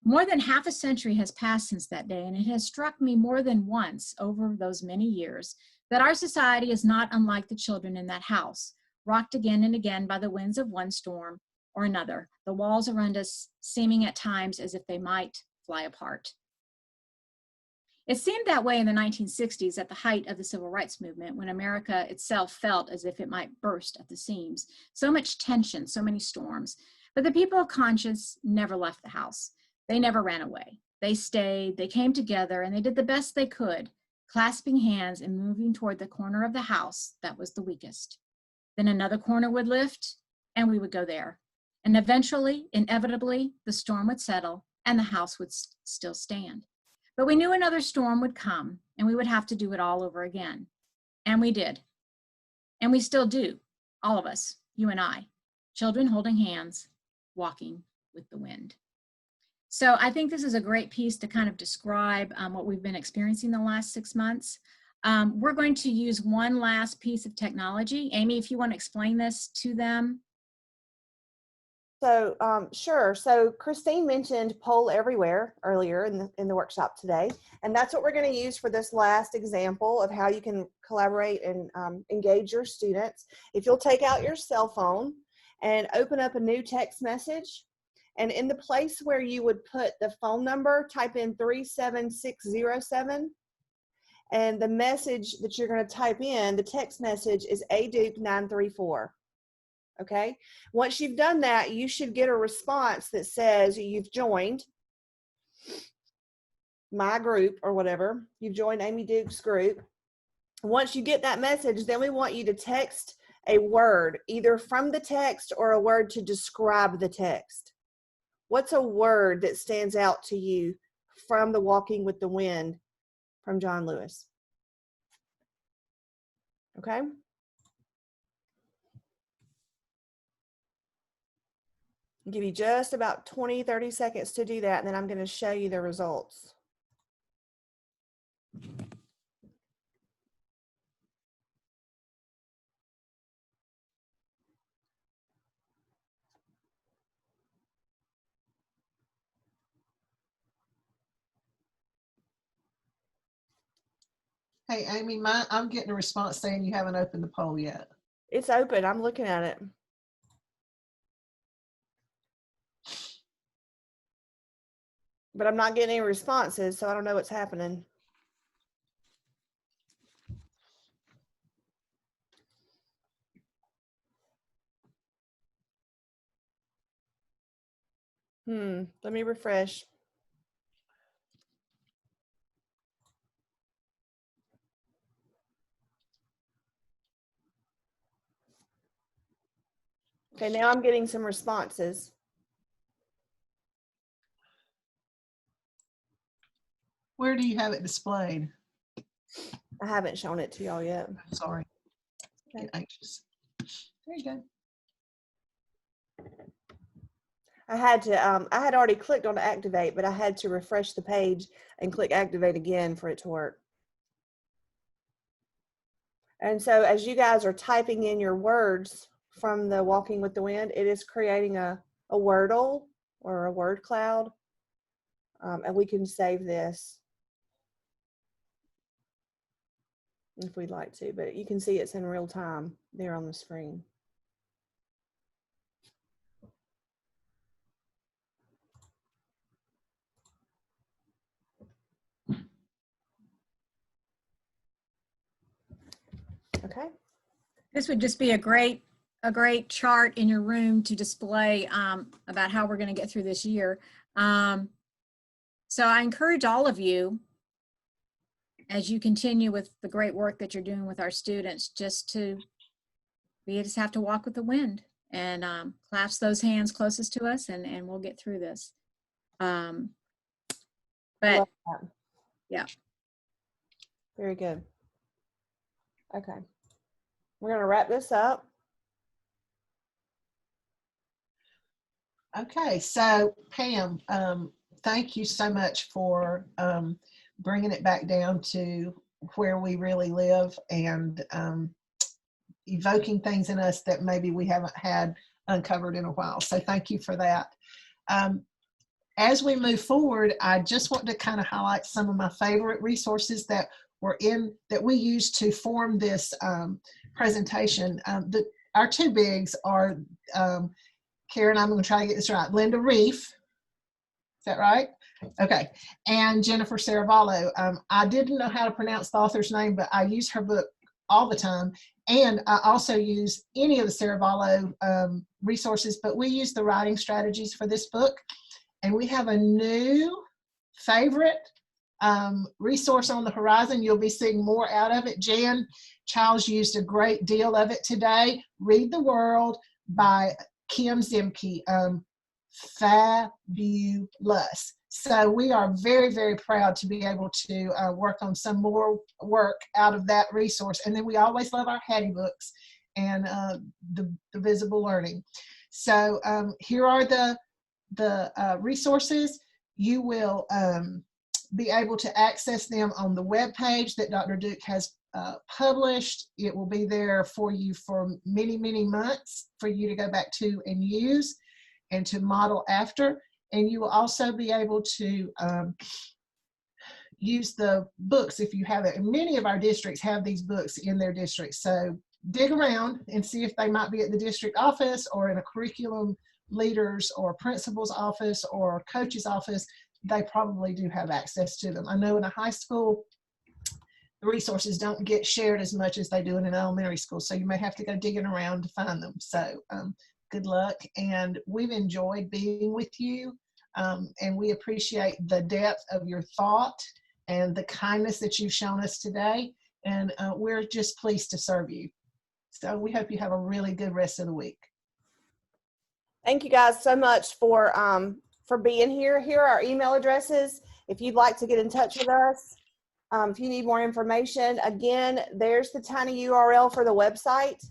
More than half a century has passed since that day, and it has struck me more than once over those many years that our society is not unlike the children in that house, rocked again and again by the winds of one storm or another, the walls around us seeming at times as if they might fly apart. It seemed that way in the 1960s at the height of the civil rights movement, when America itself felt as if it might burst at the seams. So much tension, so many storms. But the people of conscience never left the house. They never ran away. They stayed, they came together, and they did the best they could, clasping hands and moving toward the corner of the house that was the weakest. Then another corner would lift, and we would go there. And eventually, inevitably, the storm would settle, and the house would still stand. But we knew another storm would come, and we would have to do it all over again. And we did. And we still do, all of us, you and I, children holding hands, walking with the wind. So I think this is a great piece to kind of describe what we've been experiencing the last 6 months. We're going to use one last piece of technology. Amy, if you want to explain this to them. So sure. So Christine mentioned Poll Everywhere earlier in the workshop today, and that's what we're going to use for this last example of how you can collaborate and engage your students. If you'll take out your cell phone and open up a new text message, and in the place where you would put the phone number, type in 37607, and the message that you're going to type in, the text message is ADuke934. Okay, once you've done that, you should get a response that says you've joined my group or whatever. You've joined Amy Duke's group. Once you get that message, then we want you to text a word, either from the text or a word to describe the text. What's a word that stands out to you from the Walking with the Wind from John Lewis? Okay. I'll give you just about 20-30 seconds to do that, and then I'm going to show you the results. Hey, Amy, I'm getting a response saying you haven't opened the poll yet. It's open. I'm looking at it. But I'm not getting any responses, so I don't know what's happening. Let me refresh. Okay, now I'm getting some responses. Where do you have it displayed? I haven't shown it to y'all yet. Sorry. Okay. Get anxious. There you go. I had already clicked on activate, but I had to refresh the page and click activate again for it to work. And so as you guys are typing in your words from the Walking with the Wind, it is creating a Wordle or a word cloud. And we can save this if we'd like to, but you can see it's in real time there on the screen. Okay. This would just be a great chart in your room to display about how we're going to get through this year. So I encourage all of you, as you continue with the great work that you're doing with our students, we just have to walk with the wind and clasp those hands closest to us, and we'll get through this. But yeah. Very good. Okay. We're going to wrap this up. Okay, so Pam, thank you so much for bringing it back down to where we really live and evoking things in us that maybe we haven't had uncovered in a while. So thank you for that. As we move forward, I just want to kind of highlight some of my favorite resources that we used to form this presentation. Our two bigs are Karen, I'm going to try to get this right. Linda Reef, is that right? Okay, and Jennifer Saravallo. I didn't know how to pronounce the author's name, but I use her book all the time. And I also use any of the Saravallo resources, but we use the writing strategies for this book. And we have a new favorite resource on the horizon. You'll be seeing more out of it. Jan Childs used a great deal of it today. Read the World by Kim Zemke. Fabulous. So we are very, very proud to be able to work on some more work out of that resource. And then we always love our Hattie books and the visible learning. So here are the resources. You will be able to access them on the web page that Dr. Duke has published. It will be there for you for many, many months for you to go back to and use and to model after. And you will also be able to use the books if you have it. And many of our districts have these books in their districts. So dig around and see if they might be at the district office or in a curriculum leader's or principal's office or coach's office. They probably do have access to them. I know in a high school, the resources don't get shared as much as they do in an elementary school. So you may have to go digging around to find them. So good luck. And we've enjoyed being with you. And we appreciate the depth of your thought and the kindness that you've shown us today. And we're just pleased to serve you. So we hope you have a really good rest of the week. Thank you guys so much for being here. Here are our email addresses. If you'd like to get in touch with us, if you need more information, again, there's the tiny URL for the website.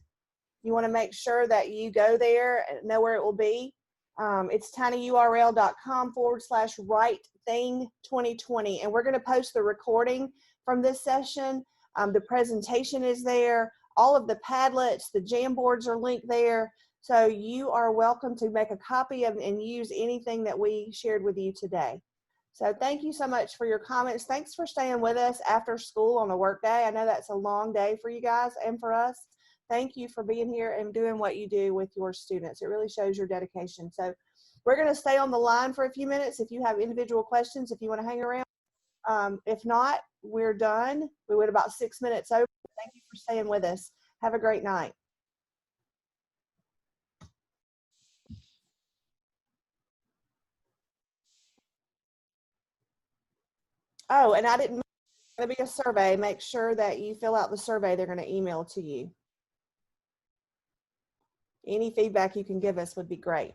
You want to make sure that you go there and know where it will be. It's tinyurl.com/writething2020. And we're going to post the recording from this session. The presentation is there. All of the Padlets, the Jamboards are linked there. So you are welcome to make a copy of and use anything that we shared with you today. So thank you so much for your comments. Thanks for staying with us after school on a work day. I know that's a long day for you guys and for us. Thank you for being here and doing what you do with your students. It really shows your dedication. So we're going to stay on the line for a few minutes if you have individual questions, if you want to hang around. If not, we're done. We went about 6 minutes over. Thank you for staying with us. Have a great night. Oh, and I didn't, it's going to be a survey. Make sure that you fill out the survey. They're going to email to you. Any feedback you can give us would be great.